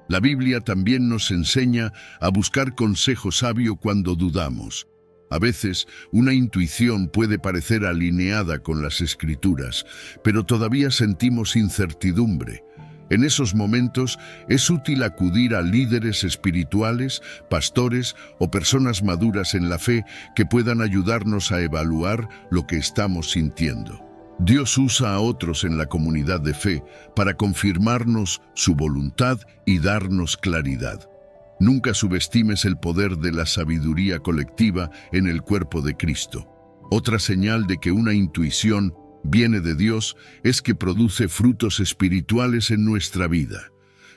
La Biblia también nos enseña a buscar consejo sabio cuando dudamos. A veces, una intuición puede parecer alineada con las Escrituras, pero todavía sentimos incertidumbre. En esos momentos, es útil acudir a líderes espirituales, pastores o personas maduras en la fe que puedan ayudarnos a evaluar lo que estamos sintiendo. Dios usa a otros en la comunidad de fe para confirmarnos su voluntad y darnos claridad. Nunca subestimes el poder de la sabiduría colectiva en el cuerpo de Cristo. Otra señal de que una intuición viene de Dios es que produce frutos espirituales en nuestra vida.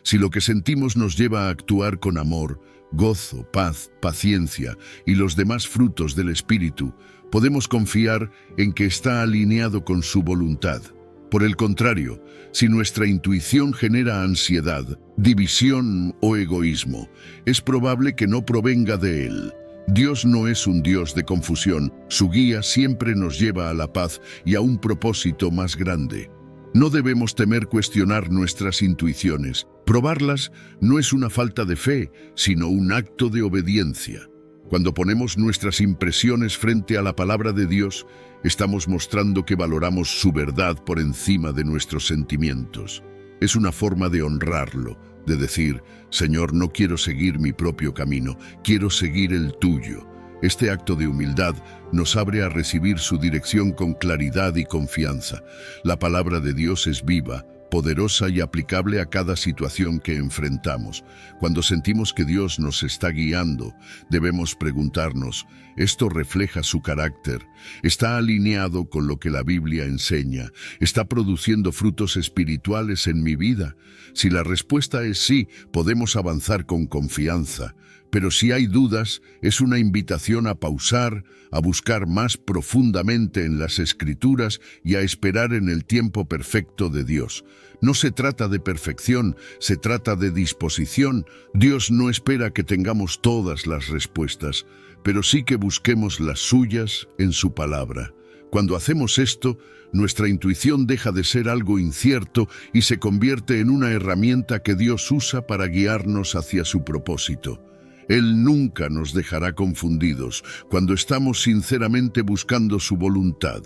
Si lo que sentimos nos lleva a actuar con amor, gozo, paz, paciencia y los demás frutos del Espíritu, podemos confiar en que está alineado con su voluntad. Por el contrario, si nuestra intuición genera ansiedad, división o egoísmo, es probable que no provenga de Él. Dios no es un Dios de confusión, su guía siempre nos lleva a la paz y a un propósito más grande. No debemos temer cuestionar nuestras intuiciones. Probarlas no es una falta de fe, sino un acto de obediencia. Cuando ponemos nuestras impresiones frente a la palabra de Dios, estamos mostrando que valoramos su verdad por encima de nuestros sentimientos. Es una forma de honrarlo, de decir, Señor, no quiero seguir mi propio camino, quiero seguir el tuyo. Este acto de humildad nos abre a recibir su dirección con claridad y confianza. La palabra de Dios es viva, poderosa y aplicable a cada situación que enfrentamos. Cuando sentimos que Dios nos está guiando, debemos preguntarnos, ¿esto refleja su carácter? ¿Está alineado con lo que la Biblia enseña? ¿Está produciendo frutos espirituales en mi vida? Si la respuesta es sí, podemos avanzar con confianza. Pero si hay dudas, es una invitación a pausar, a buscar más profundamente en las Escrituras y a esperar en el tiempo perfecto de Dios. No se trata de perfección, se trata de disposición. Dios no espera que tengamos todas las respuestas, pero sí que busquemos las suyas en su palabra. Cuando hacemos esto, nuestra intuición deja de ser algo incierto y se convierte en una herramienta que Dios usa para guiarnos hacia su propósito. Él nunca nos dejará confundidos cuando estamos sinceramente buscando su voluntad.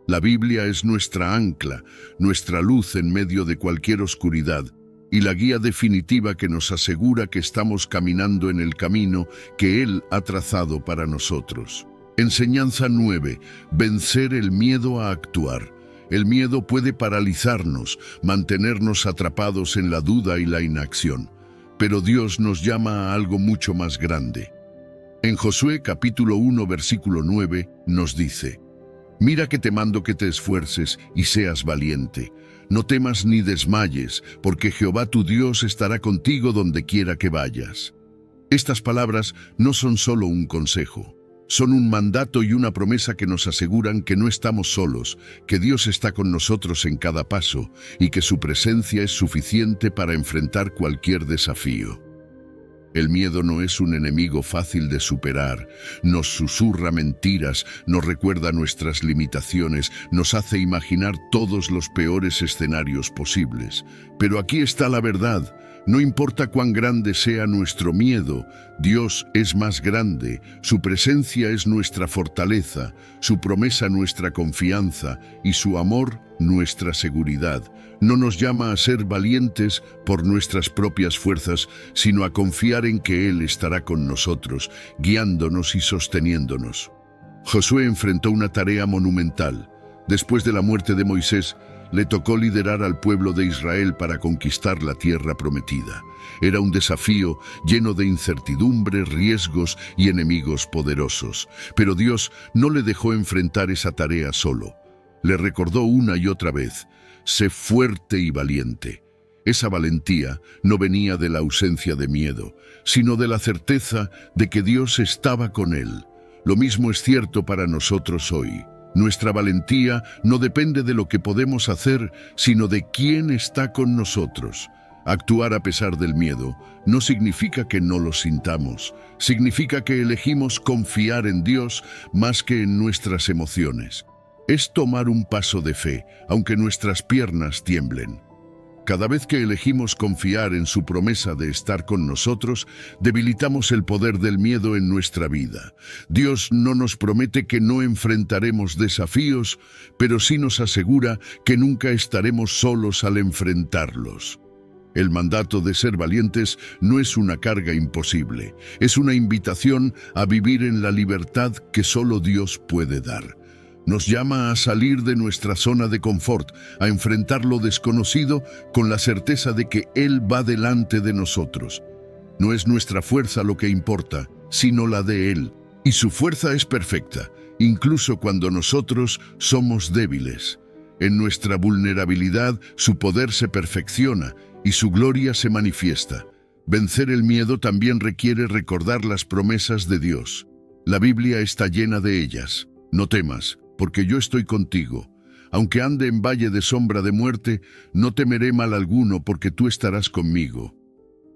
La Biblia es nuestra ancla, nuestra luz en medio de cualquier oscuridad. y la guía definitiva que nos asegura que estamos caminando en el camino que Él ha trazado para nosotros. Enseñanza 9. Vencer el miedo a actuar. El miedo puede paralizarnos, mantenernos atrapados en la duda y la inacción. Pero Dios nos llama a algo mucho más grande. En Josué capítulo 1 versículo 9 nos dice: Mira que te mando que te esfuerces y seas valiente. No temas ni desmayes, porque Jehová tu Dios estará contigo donde quiera que vayas. Estas palabras no son solo un consejo, son un mandato y una promesa que nos aseguran que no estamos solos, que Dios está con nosotros en cada paso y que su presencia es suficiente para enfrentar cualquier desafío. El miedo no es un enemigo fácil de superar, nos susurra mentiras, nos recuerda nuestras limitaciones, nos hace imaginar todos los peores escenarios posibles. Pero aquí está la verdad, no importa cuán grande sea nuestro miedo, Dios es más grande, su presencia es nuestra fortaleza, su promesa nuestra confianza y su amor nuestra seguridad. No nos llama a ser valientes por nuestras propias fuerzas, sino a confiar en que Él estará con nosotros, guiándonos y sosteniéndonos. Josué enfrentó una tarea monumental. Después de la muerte de Moisés, le tocó liderar al pueblo de Israel para conquistar la tierra prometida. Era un desafío lleno de incertidumbre, riesgos y enemigos poderosos. Pero Dios no le dejó enfrentar esa tarea solo. Le recordó una y otra vez: sé fuerte y valiente. Esa valentía no venía de la ausencia de miedo, sino de la certeza de que Dios estaba con él. Lo mismo es cierto para nosotros hoy. Nuestra valentía no depende de lo que podemos hacer, sino de quién está con nosotros. Actuar a pesar del miedo no significa que no lo sintamos, significa que elegimos confiar en Dios más que en nuestras emociones. Es tomar un paso de fe, aunque nuestras piernas tiemblen. Cada vez que elegimos confiar en su promesa de estar con nosotros, debilitamos el poder del miedo en nuestra vida. Dios no nos promete que no enfrentaremos desafíos, pero sí nos asegura que nunca estaremos solos al enfrentarlos. El mandato de ser valientes no es una carga imposible, es una invitación a vivir en la libertad que solo Dios puede dar. Nos llama a salir de nuestra zona de confort, a enfrentar lo desconocido con la certeza de que Él va delante de nosotros. No es nuestra fuerza lo que importa, sino la de Él. Y su fuerza es perfecta, incluso cuando nosotros somos débiles. En nuestra vulnerabilidad, su poder se perfecciona y su gloria se manifiesta. Vencer el miedo también requiere recordar las promesas de Dios. La Biblia está llena de ellas. No temas, porque yo estoy contigo. Aunque ande en valle de sombra de muerte, no temeré mal alguno, porque tú estarás conmigo.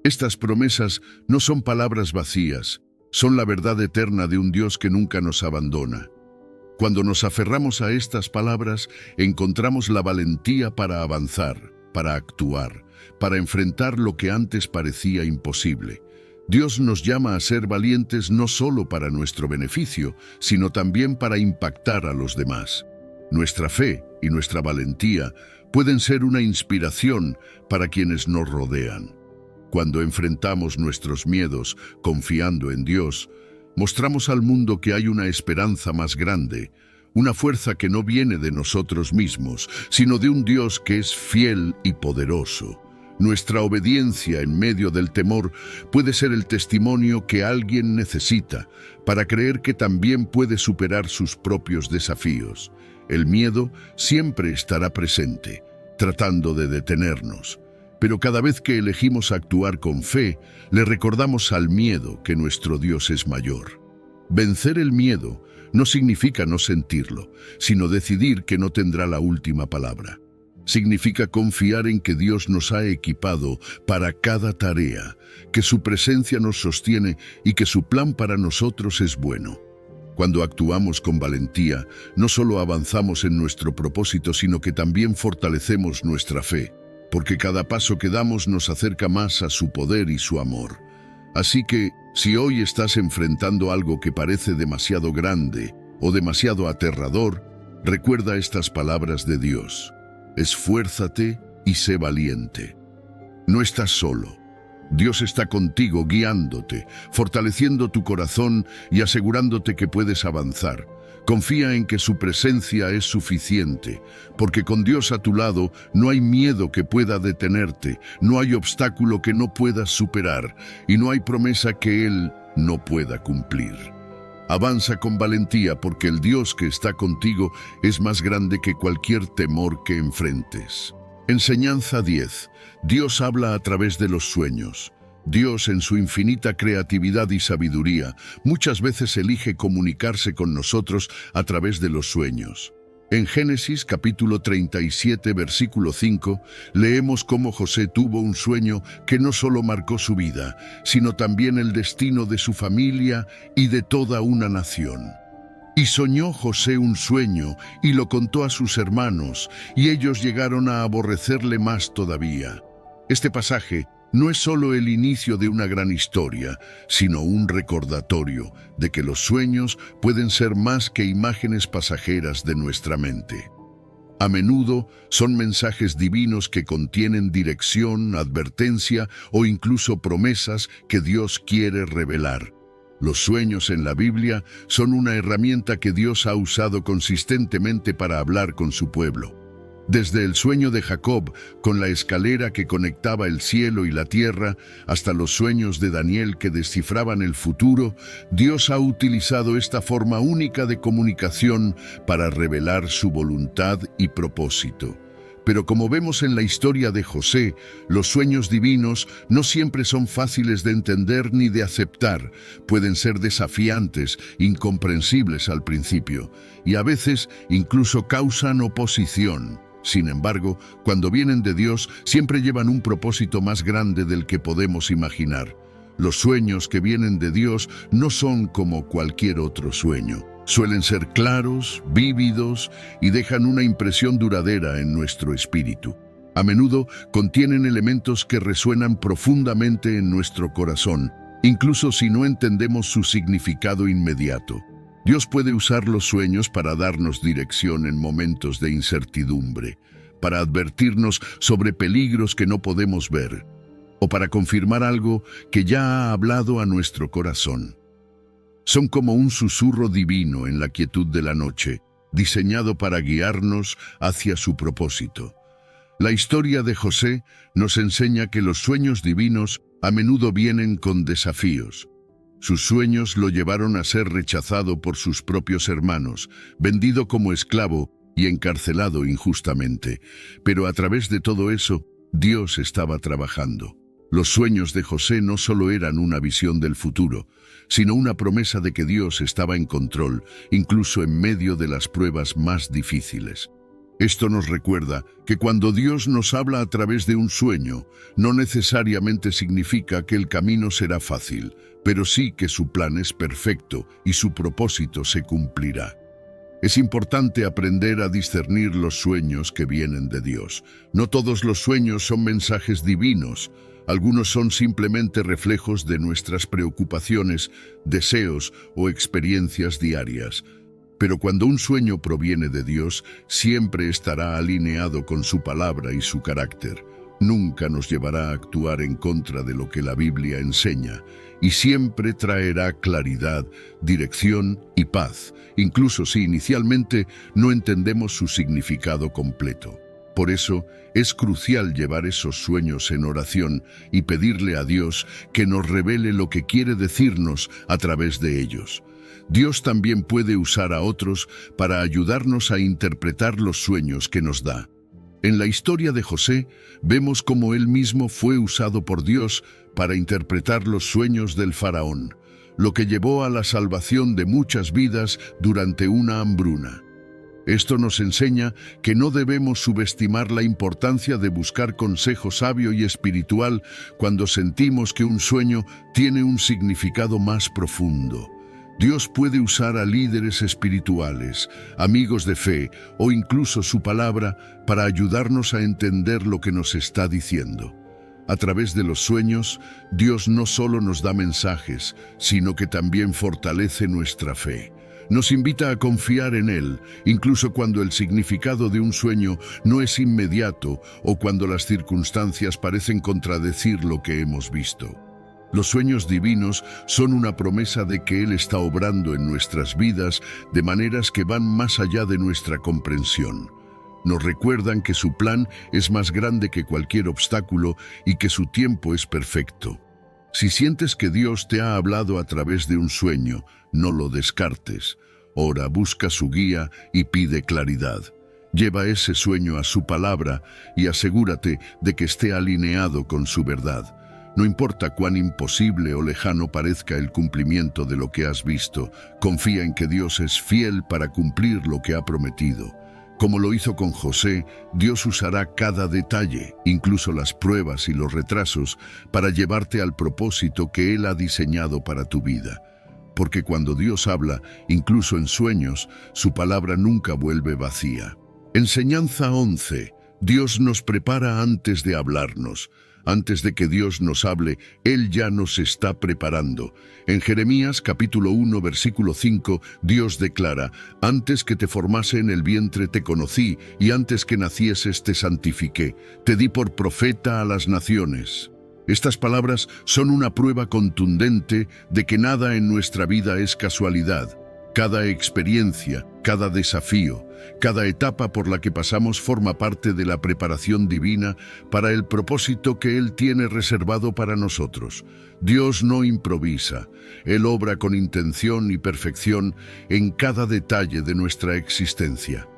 Estas promesas no son palabras vacías, son la verdad eterna de un Dios que nunca nos abandona. Cuando nos aferramos a estas palabras, encontramos la valentía para avanzar, para actuar, para enfrentar lo que antes parecía imposible. Dios nos llama a ser valientes no solo para nuestro beneficio, sino también para impactar a los demás. Nuestra fe y nuestra valentía pueden ser una inspiración para quienes nos rodean. Cuando enfrentamos nuestros miedos confiando en Dios, mostramos al mundo que hay una esperanza más grande, una fuerza que no viene de nosotros mismos, sino de un Dios que es fiel y poderoso. Nuestra obediencia en medio del temor puede ser el testimonio que alguien necesita para creer que también puede superar sus propios desafíos. El miedo siempre estará presente, tratando de detenernos. Pero cada vez que elegimos actuar con fe, le recordamos al miedo que nuestro Dios es mayor. Vencer el miedo no significa no sentirlo, sino decidir que no tendrá la última palabra. Significa confiar en que Dios nos ha equipado para cada tarea, que su presencia nos sostiene y que su plan para nosotros es bueno. Cuando actuamos con valentía, no solo avanzamos en nuestro propósito, sino que también fortalecemos nuestra fe, porque cada paso que damos nos acerca más a su poder y su amor. Así que, si hoy estás enfrentando algo que parece demasiado grande o demasiado aterrador, recuerda estas palabras de Dios: esfuérzate y sé valiente. No estás solo. Dios está contigo, guiándote, fortaleciendo tu corazón y asegurándote que puedes avanzar. Confía en que su presencia es suficiente, porque con Dios a tu lado no hay miedo que pueda detenerte, no hay obstáculo que no puedas superar y no hay promesa que Él no pueda cumplir. Avanza con valentía porque el Dios que está contigo es más grande que cualquier temor que enfrentes. Enseñanza 10. Dios habla a través de los sueños. Dios, en su infinita creatividad y sabiduría, muchas veces elige comunicarse con nosotros a través de los sueños. En Génesis capítulo 37, versículo 5, leemos cómo José tuvo un sueño que no solo marcó su vida, sino también el destino de su familia y de toda una nación. Y soñó José un sueño y lo contó a sus hermanos, y ellos llegaron a aborrecerle más todavía. Este pasaje no es solo el inicio de una gran historia, sino un recordatorio de que los sueños pueden ser más que imágenes pasajeras de nuestra mente. A menudo son mensajes divinos que contienen dirección, advertencia o incluso promesas que Dios quiere revelar. Los sueños en la Biblia son una herramienta que Dios ha usado consistentemente para hablar con su pueblo. Desde el sueño de Jacob, con la escalera que conectaba el cielo y la tierra, hasta los sueños de Daniel que descifraban el futuro, Dios ha utilizado esta forma única de comunicación para revelar su voluntad y propósito. Pero como vemos en la historia de José, los sueños divinos no siempre son fáciles de entender ni de aceptar. Pueden ser desafiantes, incomprensibles al principio, y a veces incluso causan oposición. Sin embargo, cuando vienen de Dios, siempre llevan un propósito más grande del que podemos imaginar. Los sueños que vienen de Dios no son como cualquier otro sueño. Suelen ser claros, vívidos y dejan una impresión duradera en nuestro espíritu. A menudo contienen elementos que resuenan profundamente en nuestro corazón, incluso si no entendemos su significado inmediato. Dios puede usar los sueños para darnos dirección en momentos de incertidumbre, para advertirnos sobre peligros que no podemos ver, o para confirmar algo que ya ha hablado a nuestro corazón. Son como un susurro divino en la quietud de la noche, diseñado para guiarnos hacia su propósito. La historia de José nos enseña que los sueños divinos a menudo vienen con desafíos. Sus sueños lo llevaron a ser rechazado por sus propios hermanos, vendido como esclavo y encarcelado injustamente. Pero a través de todo eso, Dios estaba trabajando. Los sueños de José no solo eran una visión del futuro, sino una promesa de que Dios estaba en control, incluso en medio de las pruebas más difíciles. Esto nos recuerda que cuando Dios nos habla a través de un sueño, no necesariamente significa que el camino será fácil, pero sí que su plan es perfecto y su propósito se cumplirá. Es importante aprender a discernir los sueños que vienen de Dios. No todos los sueños son mensajes divinos. Algunos son simplemente reflejos de nuestras preocupaciones, deseos o experiencias diarias. Pero cuando un sueño proviene de Dios, siempre estará alineado con su palabra y su carácter. Nunca nos llevará a actuar en contra de lo que la Biblia enseña, y siempre traerá claridad, dirección y paz, incluso si inicialmente no entendemos su significado completo. Por eso, es crucial llevar esos sueños en oración y pedirle a Dios que nos revele lo que quiere decirnos a través de ellos. Dios también puede usar a otros para ayudarnos a interpretar los sueños que nos da. En la historia de José, vemos cómo él mismo fue usado por Dios para interpretar los sueños del faraón, lo que llevó a la salvación de muchas vidas durante una hambruna. Esto nos enseña que no debemos subestimar la importancia de buscar consejo sabio y espiritual cuando sentimos que un sueño tiene un significado más profundo. Dios puede usar a líderes espirituales, amigos de fe o incluso su palabra para ayudarnos a entender lo que nos está diciendo. A través de los sueños, Dios no solo nos da mensajes, sino que también fortalece nuestra fe. Nos invita a confiar en Él, incluso cuando el significado de un sueño no es inmediato o cuando las circunstancias parecen contradecir lo que hemos visto. Los sueños divinos son una promesa de que Él está obrando en nuestras vidas de maneras que van más allá de nuestra comprensión. Nos recuerdan que su plan es más grande que cualquier obstáculo y que su tiempo es perfecto. Si sientes que Dios te ha hablado a través de un sueño, no lo descartes. Ora, busca su guía y pide claridad. Lleva ese sueño a su palabra y asegúrate de que esté alineado con su verdad. No importa cuán imposible o lejano parezca el cumplimiento de lo que has visto, confía en que Dios es fiel para cumplir lo que ha prometido. Como lo hizo con José, Dios usará cada detalle, incluso las pruebas y los retrasos, para llevarte al propósito que Él ha diseñado para tu vida. Porque cuando Dios habla, incluso en sueños, su palabra nunca vuelve vacía. Enseñanza 11. Dios nos prepara antes de hablarnos. Antes de que Dios nos hable, Él ya nos está preparando. En Jeremías capítulo 1, versículo 5, Dios declara: «Antes que te formase en el vientre te conocí, y antes que nacieses te santifiqué. Te di por profeta a las naciones». Estas palabras son una prueba contundente de que nada en nuestra vida es casualidad. Cada experiencia, cada desafío, cada etapa por la que pasamos forma parte de la preparación divina para el propósito que Él tiene reservado para nosotros. Dios no improvisa, Él obra con intención y perfección en cada detalle de nuestra existencia.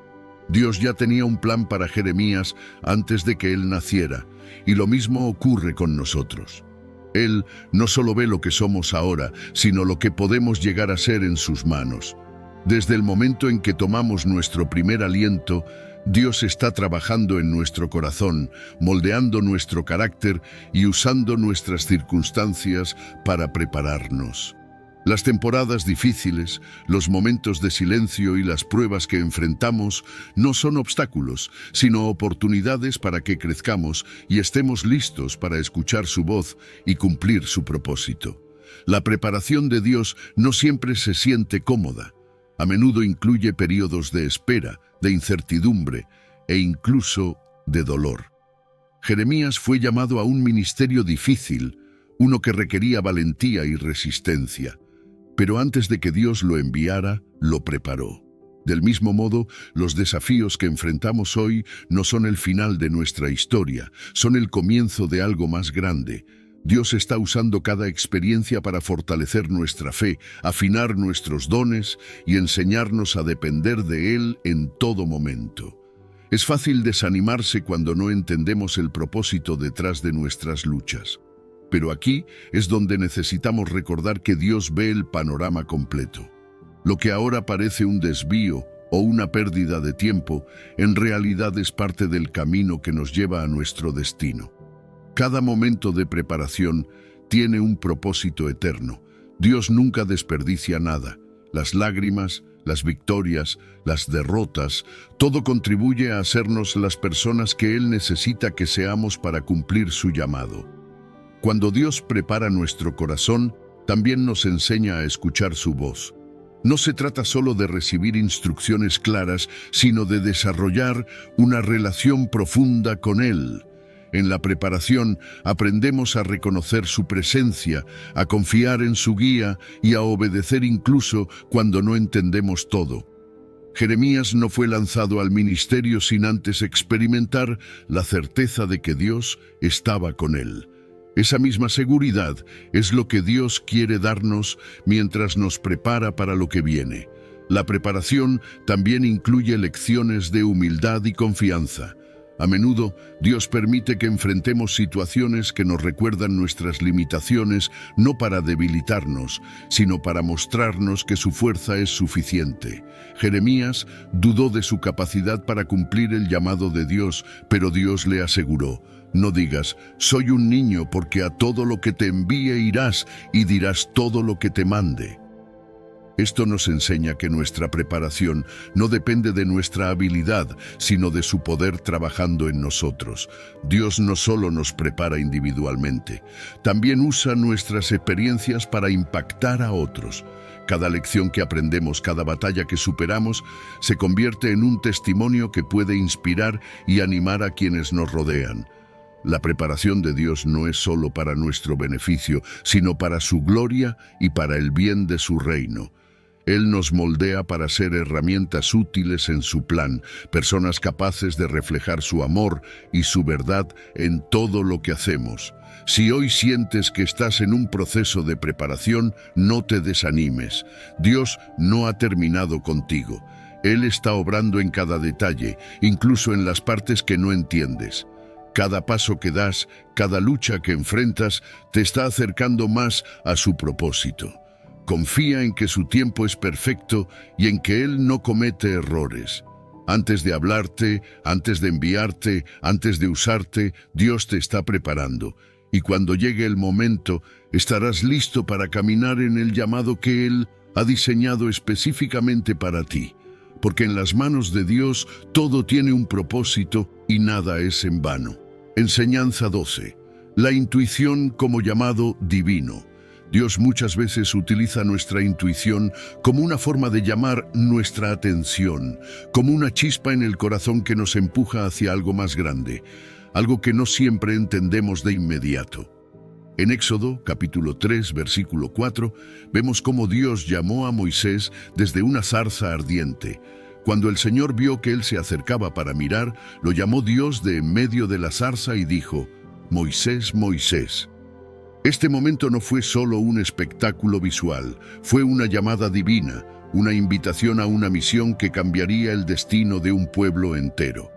Dios ya tenía un plan para Jeremías antes de que él naciera, y lo mismo ocurre con nosotros. Él no solo ve lo que somos ahora, sino lo que podemos llegar a ser en sus manos. Desde el momento en que tomamos nuestro primer aliento, Dios está trabajando en nuestro corazón, moldeando nuestro carácter y usando nuestras circunstancias para prepararnos. Las temporadas difíciles, los momentos de silencio y las pruebas que enfrentamos no son obstáculos, sino oportunidades para que crezcamos y estemos listos para escuchar su voz y cumplir su propósito. La preparación de Dios no siempre se siente cómoda. A menudo incluye periodos de espera, de incertidumbre e incluso de dolor. Jeremías fue llamado a un ministerio difícil, uno que requería valentía y resistencia. Pero antes de que Dios lo enviara, lo preparó. Del mismo modo, los desafíos que enfrentamos hoy no son el final de nuestra historia, son el comienzo de algo más grande. Dios está usando cada experiencia para fortalecer nuestra fe, afinar nuestros dones y enseñarnos a depender de Él en todo momento. Es fácil desanimarse cuando no entendemos el propósito detrás de nuestras luchas. Pero aquí es donde necesitamos recordar que Dios ve el panorama completo. Lo que ahora parece un desvío o una pérdida de tiempo, en realidad es parte del camino que nos lleva a nuestro destino. Cada momento de preparación tiene un propósito eterno. Dios nunca desperdicia nada. Las lágrimas, las victorias, las derrotas, todo contribuye a hacernos las personas que Él necesita que seamos para cumplir su llamado. Cuando Dios prepara nuestro corazón, también nos enseña a escuchar su voz. No se trata solo de recibir instrucciones claras, sino de desarrollar una relación profunda con Él. En la preparación aprendemos a reconocer su presencia, a confiar en su guía y a obedecer incluso cuando no entendemos todo. Jeremías no fue lanzado al ministerio sin antes experimentar la certeza de que Dios estaba con él. Esa misma seguridad es lo que Dios quiere darnos mientras nos prepara para lo que viene. La preparación también incluye lecciones de humildad y confianza. A menudo, Dios permite que enfrentemos situaciones que nos recuerdan nuestras limitaciones, no para debilitarnos, sino para mostrarnos que su fuerza es suficiente. Jeremías dudó de su capacidad para cumplir el llamado de Dios, pero Dios le aseguró: no digas, soy un niño, porque a todo lo que te envíe irás y dirás todo lo que te mande. Esto nos enseña que nuestra preparación no depende de nuestra habilidad, sino de su poder trabajando en nosotros. Dios no solo nos prepara individualmente, también usa nuestras experiencias para impactar a otros. Cada lección que aprendemos, cada batalla que superamos, se convierte en un testimonio que puede inspirar y animar a quienes nos rodean. La preparación de Dios no es solo para nuestro beneficio, sino para su gloria y para el bien de su reino. Él nos moldea para ser herramientas útiles en su plan, personas capaces de reflejar su amor y su verdad en todo lo que hacemos. Si hoy sientes que estás en un proceso de preparación, no te desanimes. Dios no ha terminado contigo. Él está obrando en cada detalle, incluso en las partes que no entiendes. Cada paso que das, cada lucha que enfrentas, te está acercando más a su propósito. Confía en que su tiempo es perfecto y en que Él no comete errores. Antes de hablarte, antes de enviarte, antes de usarte, Dios te está preparando. Y cuando llegue el momento, estarás listo para caminar en el llamado que Él ha diseñado específicamente para ti. Porque en las manos de Dios todo tiene un propósito y nada es en vano. Enseñanza 12. La intuición como llamado divino. Dios muchas veces utiliza nuestra intuición como una forma de llamar nuestra atención, como una chispa en el corazón que nos empuja hacia algo más grande, algo que no siempre entendemos de inmediato. En Éxodo, capítulo 3, versículo 4, vemos cómo Dios llamó a Moisés desde una zarza ardiente. Cuando el Señor vio que él se acercaba para mirar, lo llamó Dios de en medio de la zarza y dijo: «Moisés, Moisés». Este momento no fue solo un espectáculo visual, fue una llamada divina, una invitación a una misión que cambiaría el destino de un pueblo entero.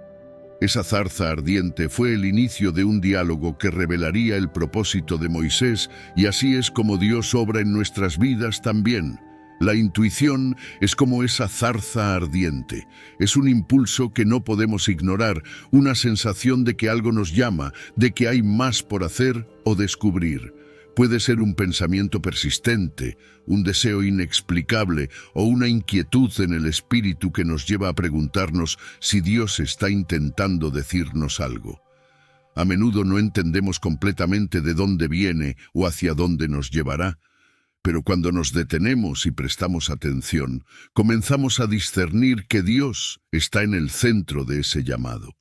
Esa zarza ardiente fue el inicio de un diálogo que revelaría el propósito de Moisés, y así es como Dios obra en nuestras vidas también. La intuición es como esa zarza ardiente. Es un impulso que no podemos ignorar, una sensación de que algo nos llama, de que hay más por hacer o descubrir. Puede ser un pensamiento persistente, un deseo inexplicable o una inquietud en el espíritu que nos lleva a preguntarnos si Dios está intentando decirnos algo. A menudo no entendemos completamente de dónde viene o hacia dónde nos llevará, pero cuando nos detenemos y prestamos atención, comenzamos a discernir que Dios está en el centro de ese llamado.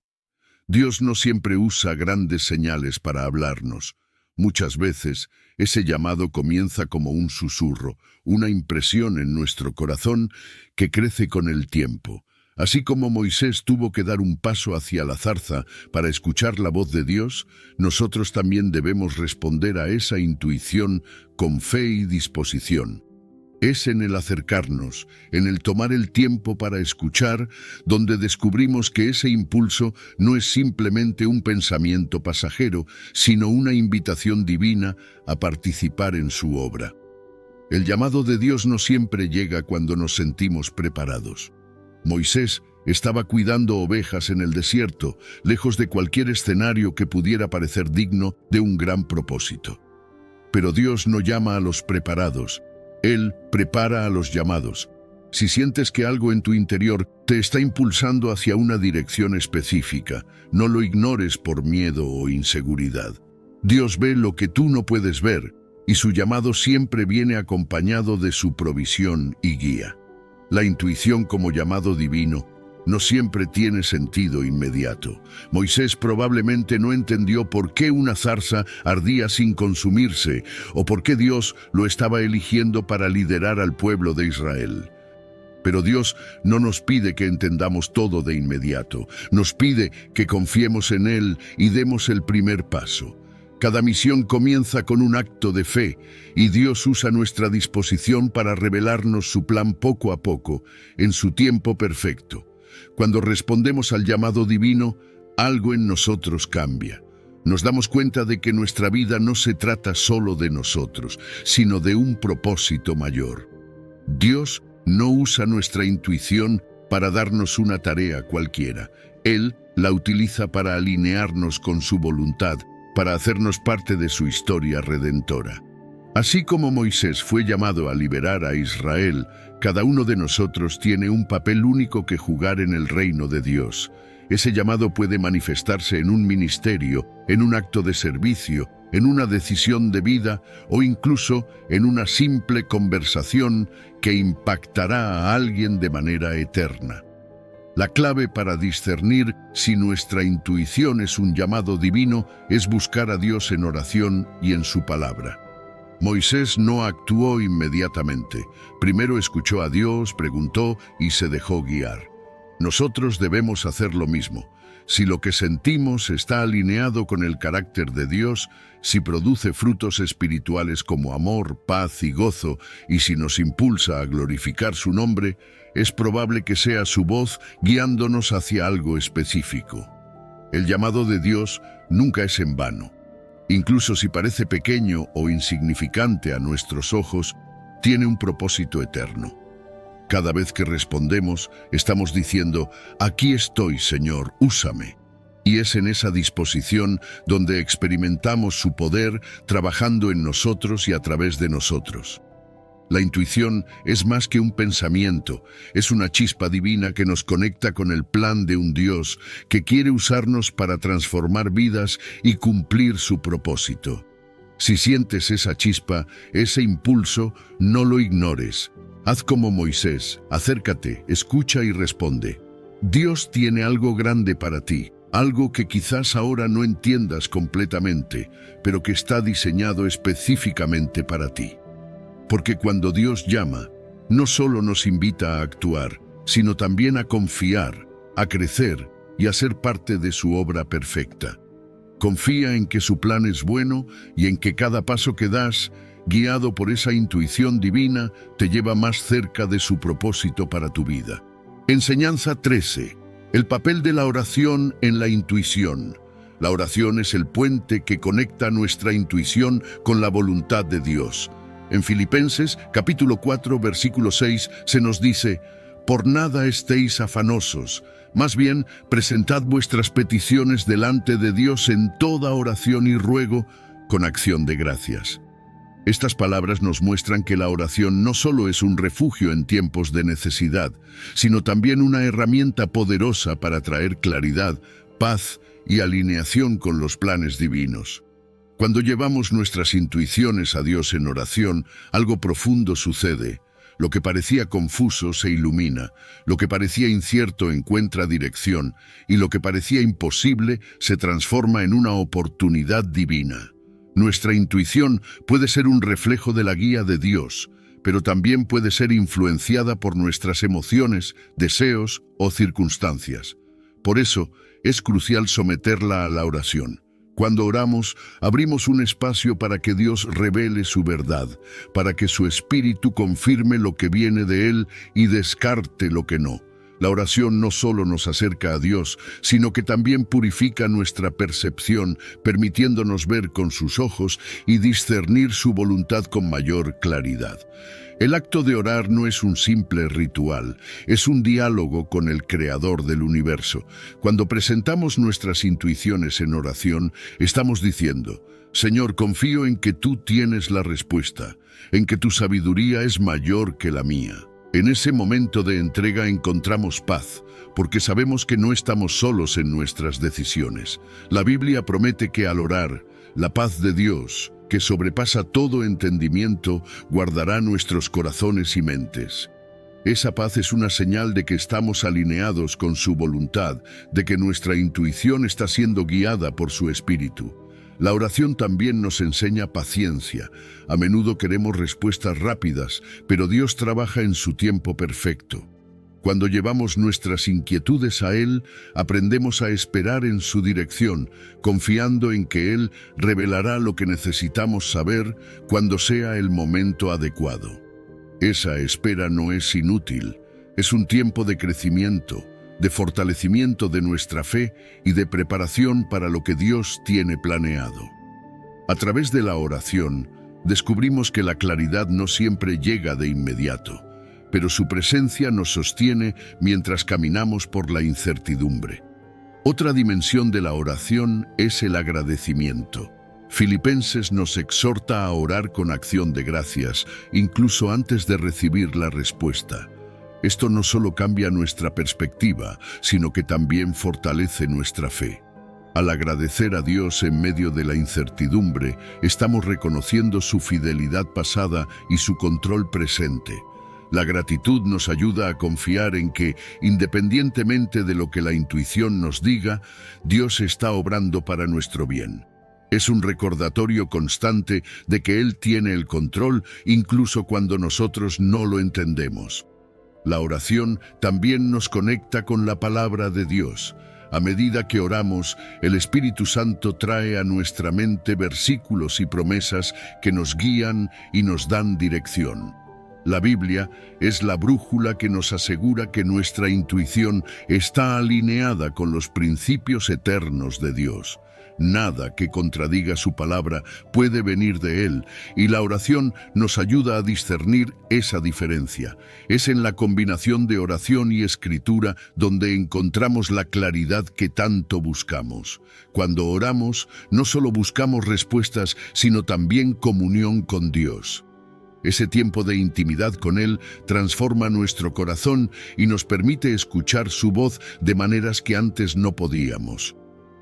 Dios no siempre usa grandes señales para hablarnos. Muchas veces, ese llamado comienza como un susurro, una impresión en nuestro corazón que crece con el tiempo. Así como Moisés tuvo que dar un paso hacia la zarza para escuchar la voz de Dios, nosotros también debemos responder a esa intuición con fe y disposición. Es en el acercarnos, en el tomar el tiempo para escuchar, donde descubrimos que ese impulso no es simplemente un pensamiento pasajero, sino una invitación divina a participar en su obra. El llamado de Dios no siempre llega cuando nos sentimos preparados. Moisés estaba cuidando ovejas en el desierto, lejos de cualquier escenario que pudiera parecer digno de un gran propósito. Pero Dios no llama a los preparados. Él prepara a los llamados. Si sientes que algo en tu interior te está impulsando hacia una dirección específica, no lo ignores por miedo o inseguridad. Dios ve lo que tú no puedes ver, y su llamado siempre viene acompañado de su provisión y guía. La intuición como llamado divino no siempre tiene sentido inmediato. Moisés probablemente no entendió por qué una zarza ardía sin consumirse o por qué Dios lo estaba eligiendo para liderar al pueblo de Israel. Pero Dios no nos pide que entendamos todo de inmediato. Nos pide que confiemos en Él y demos el primer paso. Cada misión comienza con un acto de fe, y Dios usa nuestra disposición para revelarnos su plan poco a poco, en su tiempo perfecto. Cuando respondemos al llamado divino, algo en nosotros cambia. Nos damos cuenta de que nuestra vida no se trata solo de nosotros, sino de un propósito mayor. Dios no usa nuestra intuición para darnos una tarea cualquiera. Él la utiliza para alinearnos con su voluntad, para hacernos parte de su historia redentora. Así como Moisés fue llamado a liberar a Israel, cada uno de nosotros tiene un papel único que jugar en el reino de Dios. Ese llamado puede manifestarse en un ministerio, en un acto de servicio, en una decisión de vida o incluso en una simple conversación que impactará a alguien de manera eterna. La clave para discernir si nuestra intuición es un llamado divino es buscar a Dios en oración y en su palabra. Moisés no actuó inmediatamente. Primero escuchó a Dios, preguntó y se dejó guiar. Nosotros debemos hacer lo mismo. Si lo que sentimos está alineado con el carácter de Dios, si produce frutos espirituales como amor, paz y gozo, y si nos impulsa a glorificar su nombre, es probable que sea su voz guiándonos hacia algo específico. El llamado de Dios nunca es en vano. Incluso si parece pequeño o insignificante a nuestros ojos, tiene un propósito eterno. Cada vez que respondemos, estamos diciendo, «Aquí estoy, Señor, úsame». Y es en esa disposición donde experimentamos su poder trabajando en nosotros y a través de nosotros. La intuición es más que un pensamiento, es una chispa divina que nos conecta con el plan de un Dios que quiere usarnos para transformar vidas y cumplir su propósito. Si sientes esa chispa, ese impulso, no lo ignores. Haz como Moisés, acércate, escucha y responde. Dios tiene algo grande para ti, algo que quizás ahora no entiendas completamente, pero que está diseñado específicamente para ti. Porque cuando Dios llama, no solo nos invita a actuar, sino también a confiar, a crecer y a ser parte de su obra perfecta. Confía en que su plan es bueno y en que cada paso que das, guiado por esa intuición divina, te lleva más cerca de su propósito para tu vida. Enseñanza 13. El papel de la oración en la intuición. La oración es el puente que conecta nuestra intuición con la voluntad de Dios. En Filipenses, capítulo 4, versículo 6, se nos dice, «Por nada estéis afanosos, más bien presentad vuestras peticiones delante de Dios en toda oración y ruego, con acción de gracias». Estas palabras nos muestran que la oración no solo es un refugio en tiempos de necesidad, sino también una herramienta poderosa para traer claridad, paz y alineación con los planes divinos. Cuando llevamos nuestras intuiciones a Dios en oración, algo profundo sucede. Lo que parecía confuso se ilumina, lo que parecía incierto encuentra dirección, y lo que parecía imposible se transforma en una oportunidad divina. Nuestra intuición puede ser un reflejo de la guía de Dios, pero también puede ser influenciada por nuestras emociones, deseos o circunstancias. Por eso, es crucial someterla a la oración. Cuando oramos, abrimos un espacio para que Dios revele su verdad, para que su Espíritu confirme lo que viene de Él y descarte lo que no. La oración no solo nos acerca a Dios, sino que también purifica nuestra percepción, permitiéndonos ver con sus ojos y discernir su voluntad con mayor claridad. El acto de orar no es un simple ritual, es un diálogo con el Creador del universo. Cuando presentamos nuestras intuiciones en oración, estamos diciendo, «Señor, confío en que tú tienes la respuesta, en que tu sabiduría es mayor que la mía». En ese momento de entrega encontramos paz, porque sabemos que no estamos solos en nuestras decisiones. La Biblia promete que al orar, la paz de Dios, que sobrepasa todo entendimiento, guardará nuestros corazones y mentes. Esa paz es una señal de que estamos alineados con su voluntad, de que nuestra intuición está siendo guiada por su Espíritu. La oración también nos enseña paciencia. A menudo queremos respuestas rápidas, pero Dios trabaja en su tiempo perfecto. Cuando llevamos nuestras inquietudes a Él, aprendemos a esperar en su dirección, confiando en que Él revelará lo que necesitamos saber cuando sea el momento adecuado. Esa espera no es inútil, es un tiempo de crecimiento, de fortalecimiento de nuestra fe y de preparación para lo que Dios tiene planeado. A través de la oración, descubrimos que la claridad no siempre llega de inmediato, pero su presencia nos sostiene mientras caminamos por la incertidumbre. Otra dimensión de la oración es el agradecimiento. Filipenses nos exhorta a orar con acción de gracias, incluso antes de recibir la respuesta. Esto no solo cambia nuestra perspectiva, sino que también fortalece nuestra fe. Al agradecer a Dios en medio de la incertidumbre, estamos reconociendo su fidelidad pasada y su control presente. La gratitud nos ayuda a confiar en que, independientemente de lo que la intuición nos diga, Dios está obrando para nuestro bien. Es un recordatorio constante de que Él tiene el control incluso cuando nosotros no lo entendemos. La oración también nos conecta con la palabra de Dios. A medida que oramos, el Espíritu Santo trae a nuestra mente versículos y promesas que nos guían y nos dan dirección. La Biblia es la brújula que nos asegura que nuestra intuición está alineada con los principios eternos de Dios. Nada que contradiga su palabra puede venir de Él, y la oración nos ayuda a discernir esa diferencia. Es en la combinación de oración y escritura donde encontramos la claridad que tanto buscamos. Cuando oramos, no solo buscamos respuestas, sino también comunión con Dios. Ese tiempo de intimidad con Él transforma nuestro corazón y nos permite escuchar su voz de maneras que antes no podíamos.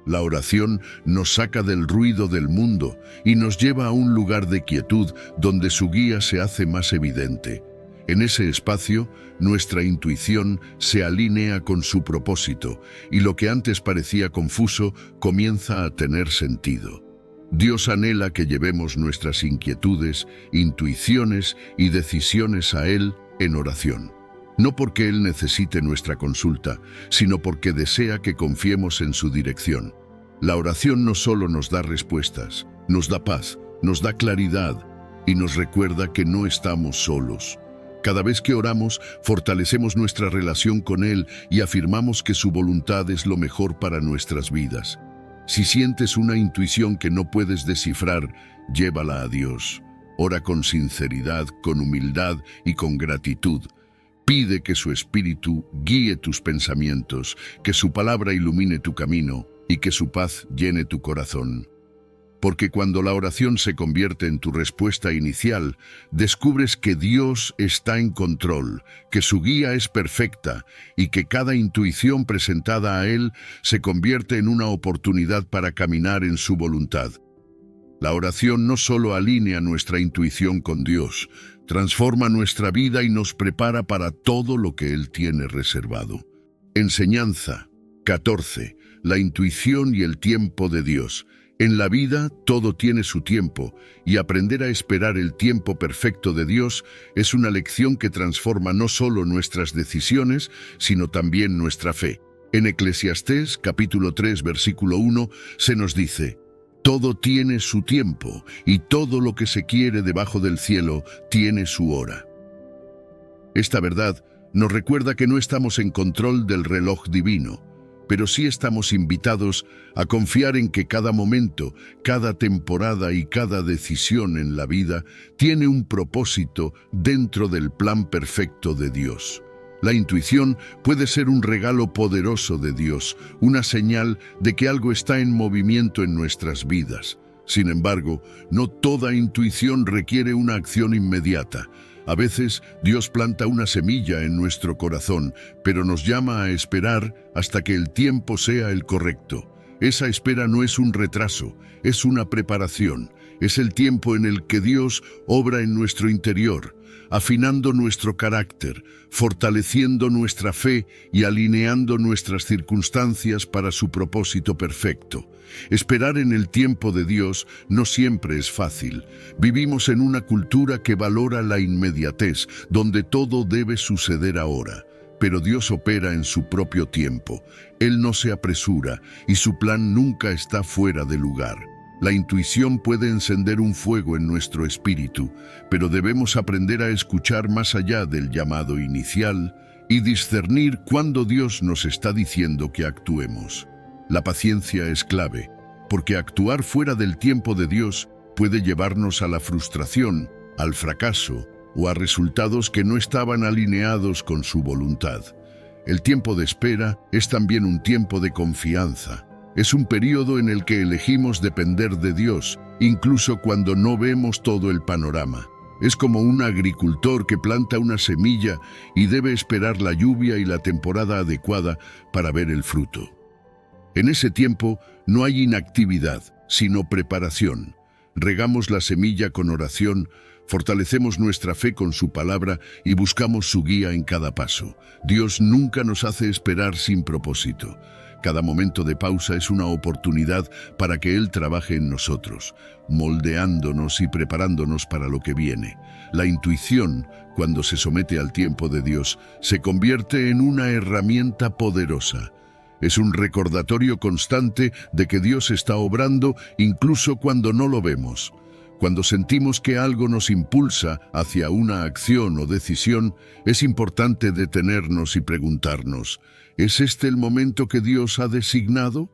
La oración nos saca del ruido del mundo y nos lleva a un lugar de quietud donde su guía se hace más evidente. En ese espacio, nuestra intuición se alinea con su propósito y lo que antes parecía confuso comienza a tener sentido. Dios anhela que llevemos nuestras inquietudes, intuiciones y decisiones a Él en oración. No porque Él necesite nuestra consulta, sino porque desea que confiemos en su dirección. La oración no solo nos da respuestas, nos da paz, nos da claridad y nos recuerda que no estamos solos. Cada vez que oramos, fortalecemos nuestra relación con Él y afirmamos que su voluntad es lo mejor para nuestras vidas. Si sientes una intuición que no puedes descifrar, llévala a Dios. Ora con sinceridad, con humildad y con gratitud. Pide que su Espíritu guíe tus pensamientos, que su palabra ilumine tu camino y que su paz llene tu corazón. Porque cuando la oración se convierte en tu respuesta inicial, descubres que Dios está en control, que su guía es perfecta y que cada intuición presentada a Él se convierte en una oportunidad para caminar en su voluntad. La oración no solo alinea nuestra intuición con Dios, transforma nuestra vida y nos prepara para todo lo que Él tiene reservado. Enseñanza 14. La intuición y el tiempo de Dios. En la vida todo tiene su tiempo, y aprender a esperar el tiempo perfecto de Dios es una lección que transforma no solo nuestras decisiones, sino también nuestra fe. En Eclesiastés, capítulo 3, versículo 1, se nos dice: todo tiene su tiempo, y todo lo que se quiere debajo del cielo tiene su hora. Esta verdad nos recuerda que no estamos en control del reloj divino, pero sí estamos invitados a confiar en que cada momento, cada temporada y cada decisión en la vida tiene un propósito dentro del plan perfecto de Dios. La intuición puede ser un regalo poderoso de Dios, una señal de que algo está en movimiento en nuestras vidas. Sin embargo, no toda intuición requiere una acción inmediata. A veces, Dios planta una semilla en nuestro corazón, pero nos llama a esperar hasta que el tiempo sea el correcto. Esa espera no es un retraso, es una preparación. Es el tiempo en el que Dios obra en nuestro interior, afinando nuestro carácter, fortaleciendo nuestra fe y alineando nuestras circunstancias para su propósito perfecto. Esperar en el tiempo de Dios no siempre es fácil. Vivimos en una cultura que valora la inmediatez, donde todo debe suceder ahora. Pero Dios opera en su propio tiempo. Él no se apresura y su plan nunca está fuera de lugar. La intuición puede encender un fuego en nuestro espíritu, pero debemos aprender a escuchar más allá del llamado inicial y discernir cuándo Dios nos está diciendo que actuemos. La paciencia es clave, porque actuar fuera del tiempo de Dios puede llevarnos a la frustración, al fracaso o a resultados que no estaban alineados con su voluntad. El tiempo de espera es también un tiempo de confianza. Es un periodo en el que elegimos depender de Dios, incluso cuando no vemos todo el panorama. Es como un agricultor que planta una semilla y debe esperar la lluvia y la temporada adecuada para ver el fruto. En ese tiempo no hay inactividad, sino preparación. Regamos la semilla con oración, fortalecemos nuestra fe con su palabra y buscamos su guía en cada paso. Dios nunca nos hace esperar sin propósito. Cada momento de pausa es una oportunidad para que Él trabaje en nosotros, moldeándonos y preparándonos para lo que viene. La intuición, cuando se somete al tiempo de Dios, se convierte en una herramienta poderosa. Es un recordatorio constante de que Dios está obrando incluso cuando no lo vemos. Cuando sentimos que algo nos impulsa hacia una acción o decisión, es importante detenernos y preguntarnos, ¿es este el momento que Dios ha designado?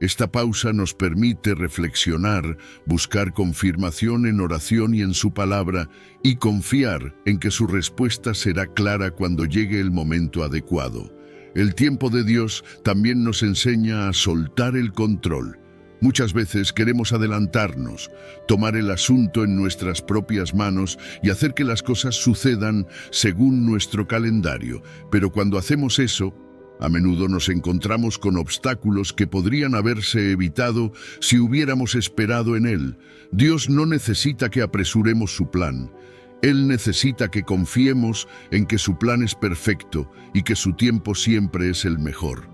Esta pausa nos permite reflexionar, buscar confirmación en oración y en su palabra, y confiar en que su respuesta será clara cuando llegue el momento adecuado. El tiempo de Dios también nos enseña a soltar el control. Muchas veces queremos adelantarnos, tomar el asunto en nuestras propias manos y hacer que las cosas sucedan según nuestro calendario. Pero cuando hacemos eso, a menudo nos encontramos con obstáculos que podrían haberse evitado si hubiéramos esperado en Él. Dios no necesita que apresuremos su plan. Él necesita que confiemos en que su plan es perfecto y que su tiempo siempre es el mejor.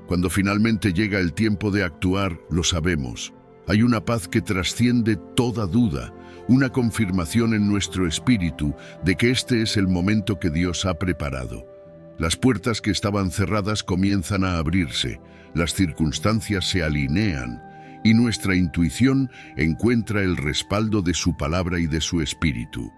Cuando finalmente llega el tiempo de actuar, lo sabemos. Hay una paz que trasciende toda duda, una confirmación en nuestro espíritu de que este es el momento que Dios ha preparado. Las puertas que estaban cerradas comienzan a abrirse, las circunstancias se alinean y nuestra intuición encuentra el respaldo de su palabra y de su espíritu.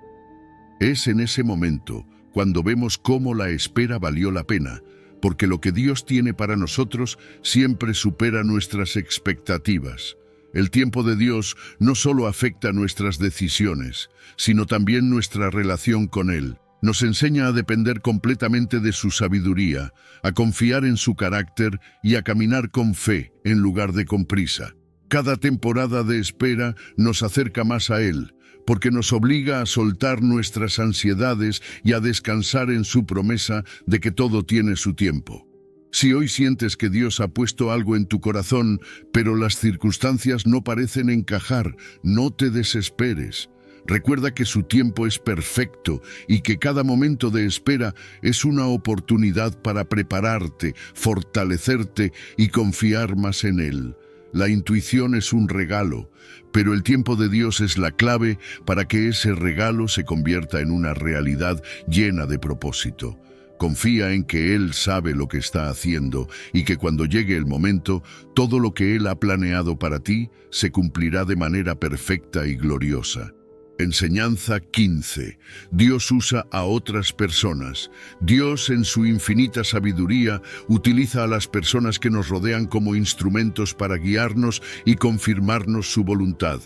Es en ese momento cuando vemos cómo la espera valió la pena, porque lo que Dios tiene para nosotros siempre supera nuestras expectativas. El tiempo de Dios no solo afecta nuestras decisiones, sino también nuestra relación con Él. Nos enseña a depender completamente de su sabiduría, a confiar en su carácter y a caminar con fe en lugar de con prisa. Cada temporada de espera nos acerca más a Él, porque nos obliga a soltar nuestras ansiedades y a descansar en su promesa de que todo tiene su tiempo. Si hoy sientes que Dios ha puesto algo en tu corazón, pero las circunstancias no parecen encajar, no te desesperes. Recuerda que su tiempo es perfecto y que cada momento de espera es una oportunidad para prepararte, fortalecerte y confiar más en Él. La intuición es un regalo, pero el tiempo de Dios es la clave para que ese regalo se convierta en una realidad llena de propósito. Confía en que Él sabe lo que está haciendo y que cuando llegue el momento, todo lo que Él ha planeado para ti se cumplirá de manera perfecta y gloriosa. Enseñanza 15. Dios usa a otras personas. Dios, en su infinita sabiduría, utiliza a las personas que nos rodean como instrumentos para guiarnos y confirmarnos su voluntad.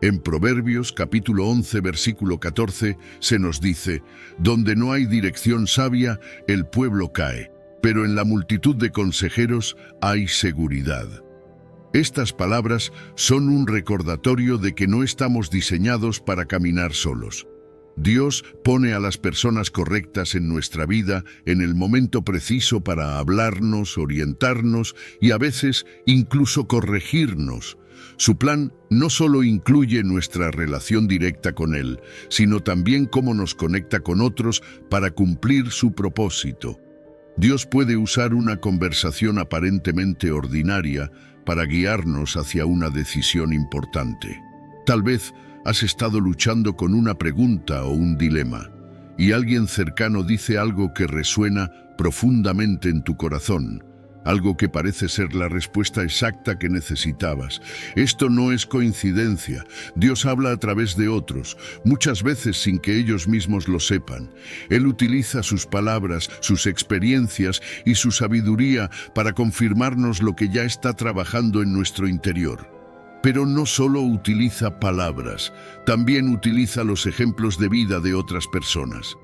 En Proverbios, capítulo 11, versículo 14, se nos dice, «Donde no hay dirección sabia, el pueblo cae, pero en la multitud de consejeros hay seguridad». Estas palabras son un recordatorio de que no estamos diseñados para caminar solos. Dios pone a las personas correctas en nuestra vida en el momento preciso para hablarnos, orientarnos y a veces incluso corregirnos. Su plan no solo incluye nuestra relación directa con Él, sino también cómo nos conecta con otros para cumplir su propósito. Dios puede usar una conversación aparentemente ordinaria para guiarnos hacia una decisión importante. Tal vez has estado luchando con una pregunta o un dilema, y alguien cercano dice algo que resuena profundamente en tu corazón, algo que parece ser la respuesta exacta que necesitabas. Esto no es coincidencia. Dios habla a través de otros, muchas veces sin que ellos mismos lo sepan. Él utiliza sus palabras, sus experiencias y su sabiduría para confirmarnos lo que ya está trabajando en nuestro interior. Pero no solo utiliza palabras, también utiliza los ejemplos de vida de otras personas.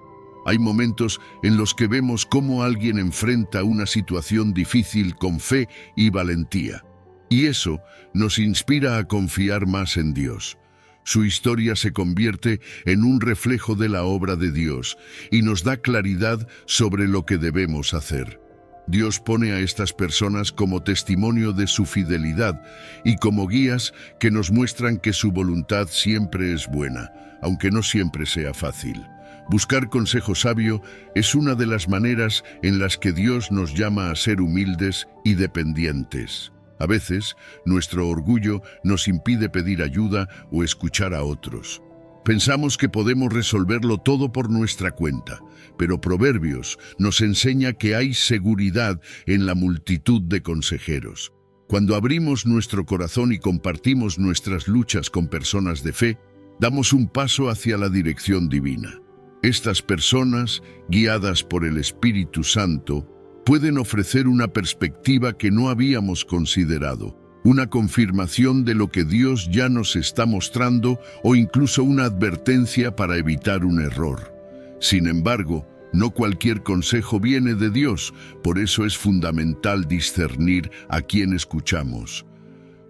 Hay momentos en los que vemos cómo alguien enfrenta una situación difícil con fe y valentía. Y eso nos inspira a confiar más en Dios. Su historia se convierte en un reflejo de la obra de Dios y nos da claridad sobre lo que debemos hacer. Dios pone a estas personas como testimonio de su fidelidad y como guías que nos muestran que su voluntad siempre es buena, aunque no siempre sea fácil. Buscar consejo sabio es una de las maneras en las que Dios nos llama a ser humildes y dependientes. A veces, nuestro orgullo nos impide pedir ayuda o escuchar a otros. Pensamos que podemos resolverlo todo por nuestra cuenta, pero Proverbios nos enseña que hay seguridad en la multitud de consejeros. Cuando abrimos nuestro corazón y compartimos nuestras luchas con personas de fe, damos un paso hacia la dirección divina. Estas personas, guiadas por el Espíritu Santo, pueden ofrecer una perspectiva que no habíamos considerado, una confirmación de lo que Dios ya nos está mostrando o incluso una advertencia para evitar un error. Sin embargo, no cualquier consejo viene de Dios, por eso es fundamental discernir a quién escuchamos.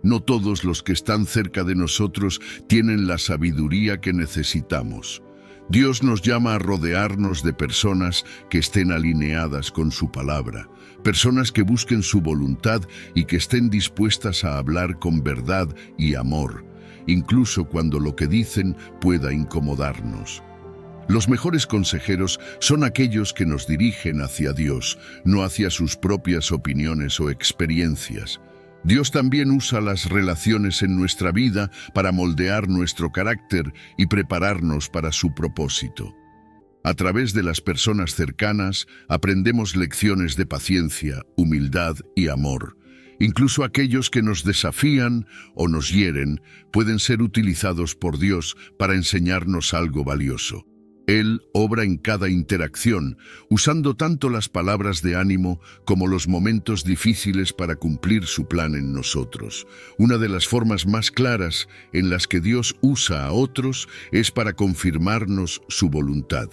No todos los que están cerca de nosotros tienen la sabiduría que necesitamos. Dios nos llama a rodearnos de personas que estén alineadas con su palabra, personas que busquen su voluntad y que estén dispuestas a hablar con verdad y amor, incluso cuando lo que dicen pueda incomodarnos. Los mejores consejeros son aquellos que nos dirigen hacia Dios, no hacia sus propias opiniones o experiencias. Dios también usa las relaciones en nuestra vida para moldear nuestro carácter y prepararnos para su propósito. A través de las personas cercanas aprendemos lecciones de paciencia, humildad y amor. Incluso aquellos que nos desafían o nos hieren pueden ser utilizados por Dios para enseñarnos algo valioso. Él obra en cada interacción, usando tanto las palabras de ánimo como los momentos difíciles para cumplir su plan en nosotros. Una de las formas más claras en las que Dios usa a otros es para confirmarnos su voluntad.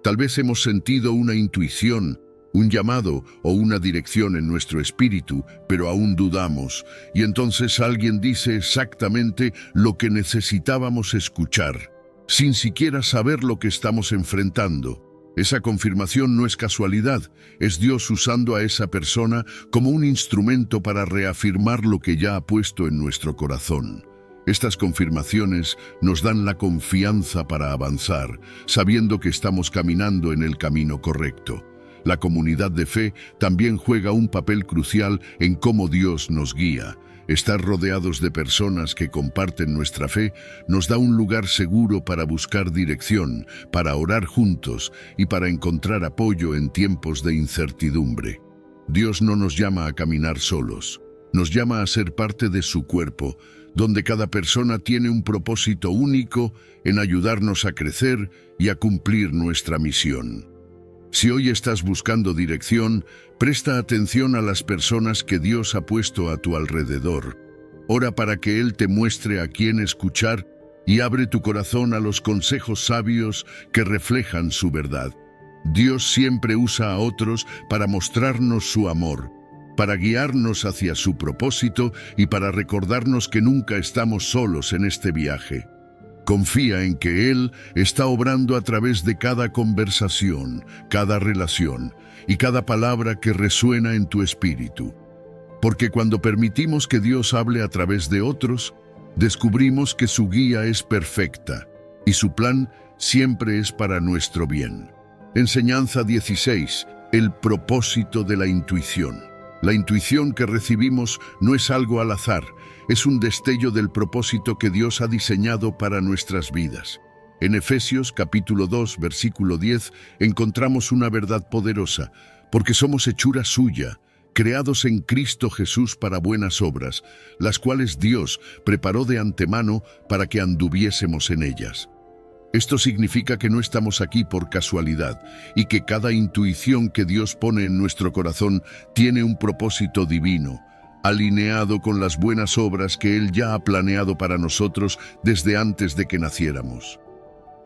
Tal vez hemos sentido una intuición, un llamado o una dirección en nuestro espíritu, pero aún dudamos, y entonces alguien dice exactamente lo que necesitábamos escuchar, sin siquiera saber lo que estamos enfrentando. Esa confirmación no es casualidad, es Dios usando a esa persona como un instrumento para reafirmar lo que ya ha puesto en nuestro corazón. Estas confirmaciones nos dan la confianza para avanzar, sabiendo que estamos caminando en el camino correcto. La comunidad de fe también juega un papel crucial en cómo Dios nos guía. Estar rodeados de personas que comparten nuestra fe nos da un lugar seguro para buscar dirección, para orar juntos y para encontrar apoyo en tiempos de incertidumbre. Dios no nos llama a caminar solos, nos llama a ser parte de su cuerpo, donde cada persona tiene un propósito único en ayudarnos a crecer y a cumplir nuestra misión. Si hoy estás buscando dirección, presta atención a las personas que Dios ha puesto a tu alrededor. Ora para que Él te muestre a quién escuchar y abre tu corazón a los consejos sabios que reflejan su verdad. Dios siempre usa a otros para mostrarnos su amor, para guiarnos hacia su propósito y para recordarnos que nunca estamos solos en este viaje. Confía en que Él está obrando a través de cada conversación, cada relación y cada palabra que resuena en tu espíritu. Porque cuando permitimos que Dios hable a través de otros, descubrimos que su guía es perfecta y su plan siempre es para nuestro bien. Enseñanza 16. El propósito de la intuición. La intuición que recibimos no es algo al azar, es un destello del propósito que Dios ha diseñado para nuestras vidas. En Efesios capítulo 2, versículo 10, encontramos una verdad poderosa, porque somos hechura suya, creados en Cristo Jesús para buenas obras, las cuales Dios preparó de antemano para que anduviésemos en ellas. Esto significa que no estamos aquí por casualidad y que cada intuición que Dios pone en nuestro corazón tiene un propósito divino, alineado con las buenas obras que Él ya ha planeado para nosotros desde antes de que naciéramos.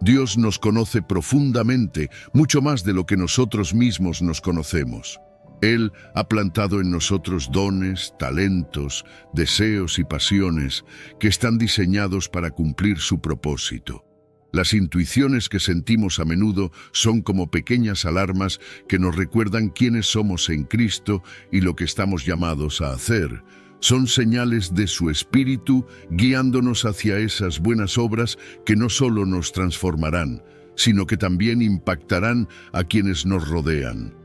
Dios nos conoce profundamente, mucho más de lo que nosotros mismos nos conocemos. Él ha plantado en nosotros dones, talentos, deseos y pasiones que están diseñados para cumplir su propósito. Las intuiciones que sentimos a menudo son como pequeñas alarmas que nos recuerdan quiénes somos en Cristo y lo que estamos llamados a hacer. Son señales de su Espíritu guiándonos hacia esas buenas obras que no solo nos transformarán, sino que también impactarán a quienes nos rodean.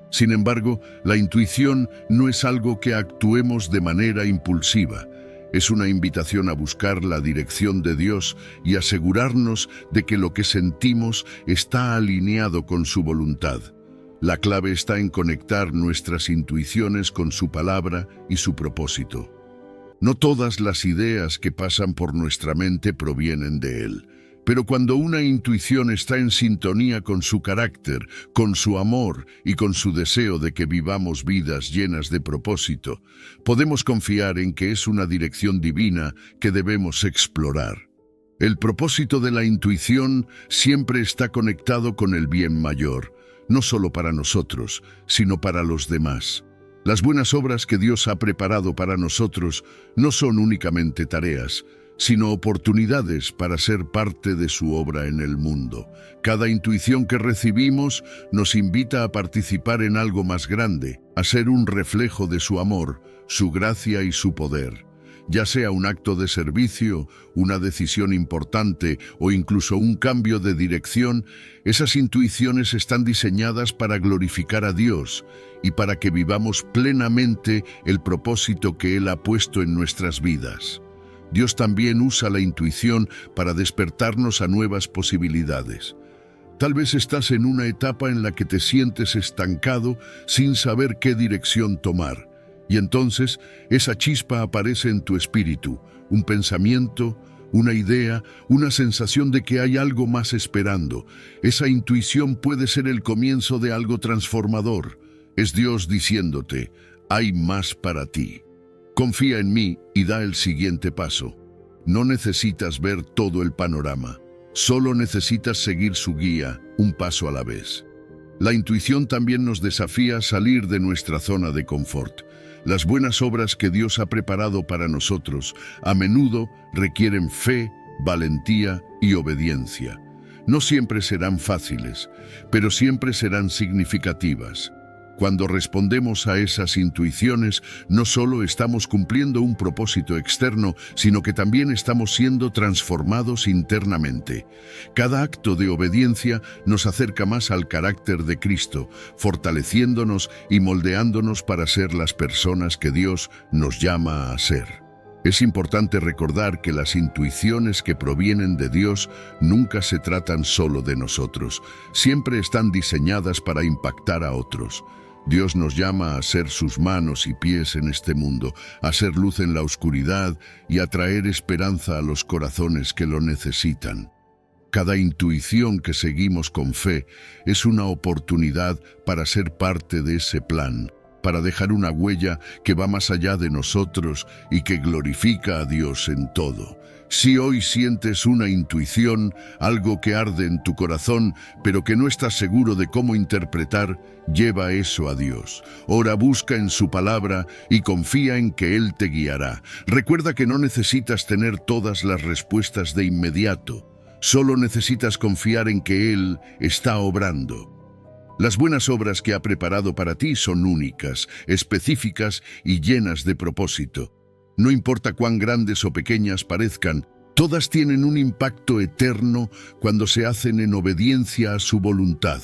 Sin embargo, la intuición no es algo que actuemos de manera impulsiva. Es una invitación a buscar la dirección de Dios y asegurarnos de que lo que sentimos está alineado con su voluntad. La clave está en conectar nuestras intuiciones con su palabra y su propósito. No todas las ideas que pasan por nuestra mente provienen de Él. Pero cuando una intuición está en sintonía con su carácter, con su amor y con su deseo de que vivamos vidas llenas de propósito, podemos confiar en que es una dirección divina que debemos explorar. El propósito de la intuición siempre está conectado con el bien mayor, no solo para nosotros, sino para los demás. Las buenas obras que Dios ha preparado para nosotros no son únicamente tareas, sino oportunidades para ser parte de su obra en el mundo. Cada intuición que recibimos nos invita a participar en algo más grande, a ser un reflejo de su amor, su gracia y su poder. Ya sea un acto de servicio, una decisión importante o incluso un cambio de dirección, esas intuiciones están diseñadas para glorificar a Dios y para que vivamos plenamente el propósito que Él ha puesto en nuestras vidas. Dios también usa la intuición para despertarnos a nuevas posibilidades. Tal vez estás en una etapa en la que te sientes estancado sin saber qué dirección tomar. Y entonces esa chispa aparece en tu espíritu, un pensamiento, una idea, una sensación de que hay algo más esperando. Esa intuición puede ser el comienzo de algo transformador. Es Dios diciéndote, hay más para ti. Confía en mí y da el siguiente paso. No necesitas ver todo el panorama, solo necesitas seguir su guía, un paso a la vez. La intuición también nos desafía a salir de nuestra zona de confort. Las buenas obras que Dios ha preparado para nosotros a menudo requieren fe, valentía y obediencia. No siempre serán fáciles, pero siempre serán significativas. Cuando respondemos a esas intuiciones, no solo estamos cumpliendo un propósito externo, sino que también estamos siendo transformados internamente. Cada acto de obediencia nos acerca más al carácter de Cristo, fortaleciéndonos y moldeándonos para ser las personas que Dios nos llama a ser. Es importante recordar que las intuiciones que provienen de Dios nunca se tratan solo de nosotros, siempre están diseñadas para impactar a otros. Dios nos llama a ser sus manos y pies en este mundo, a ser luz en la oscuridad y a traer esperanza a los corazones que lo necesitan. Cada intuición que seguimos con fe es una oportunidad para ser parte de ese plan, para dejar una huella que va más allá de nosotros y que glorifica a Dios en todo. Si hoy sientes una intuición, algo que arde en tu corazón, pero que no estás seguro de cómo interpretar, lleva eso a Dios. Ora, busca en su palabra y confía en que Él te guiará. Recuerda que no necesitas tener todas las respuestas de inmediato. Solo necesitas confiar en que Él está obrando. Las buenas obras que ha preparado para ti son únicas, específicas y llenas de propósito. No importa cuán grandes o pequeñas parezcan, todas tienen un impacto eterno cuando se hacen en obediencia a su voluntad.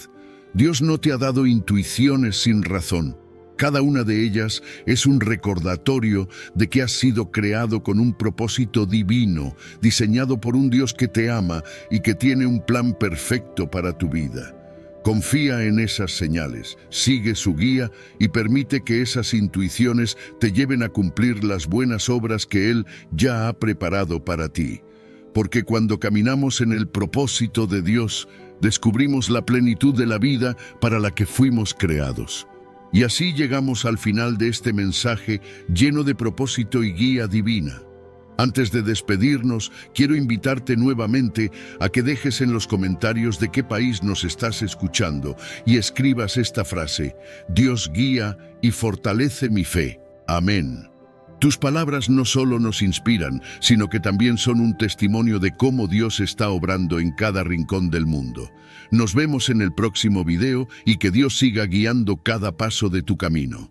Dios no te ha dado intuiciones sin razón. Cada una de ellas es un recordatorio de que has sido creado con un propósito divino, diseñado por un Dios que te ama y que tiene un plan perfecto para tu vida. Confía en esas señales, sigue su guía y permite que esas intuiciones te lleven a cumplir las buenas obras que Él ya ha preparado para ti. Porque cuando caminamos en el propósito de Dios, descubrimos la plenitud de la vida para la que fuimos creados. Y así llegamos al final de este mensaje lleno de propósito y guía divina. Antes de despedirnos, quiero invitarte nuevamente a que dejes en los comentarios de qué país nos estás escuchando y escribas esta frase: Dios guía y fortalece mi fe. Amén. Tus palabras no solo nos inspiran, sino que también son un testimonio de cómo Dios está obrando en cada rincón del mundo. Nos vemos en el próximo video y que Dios siga guiando cada paso de tu camino.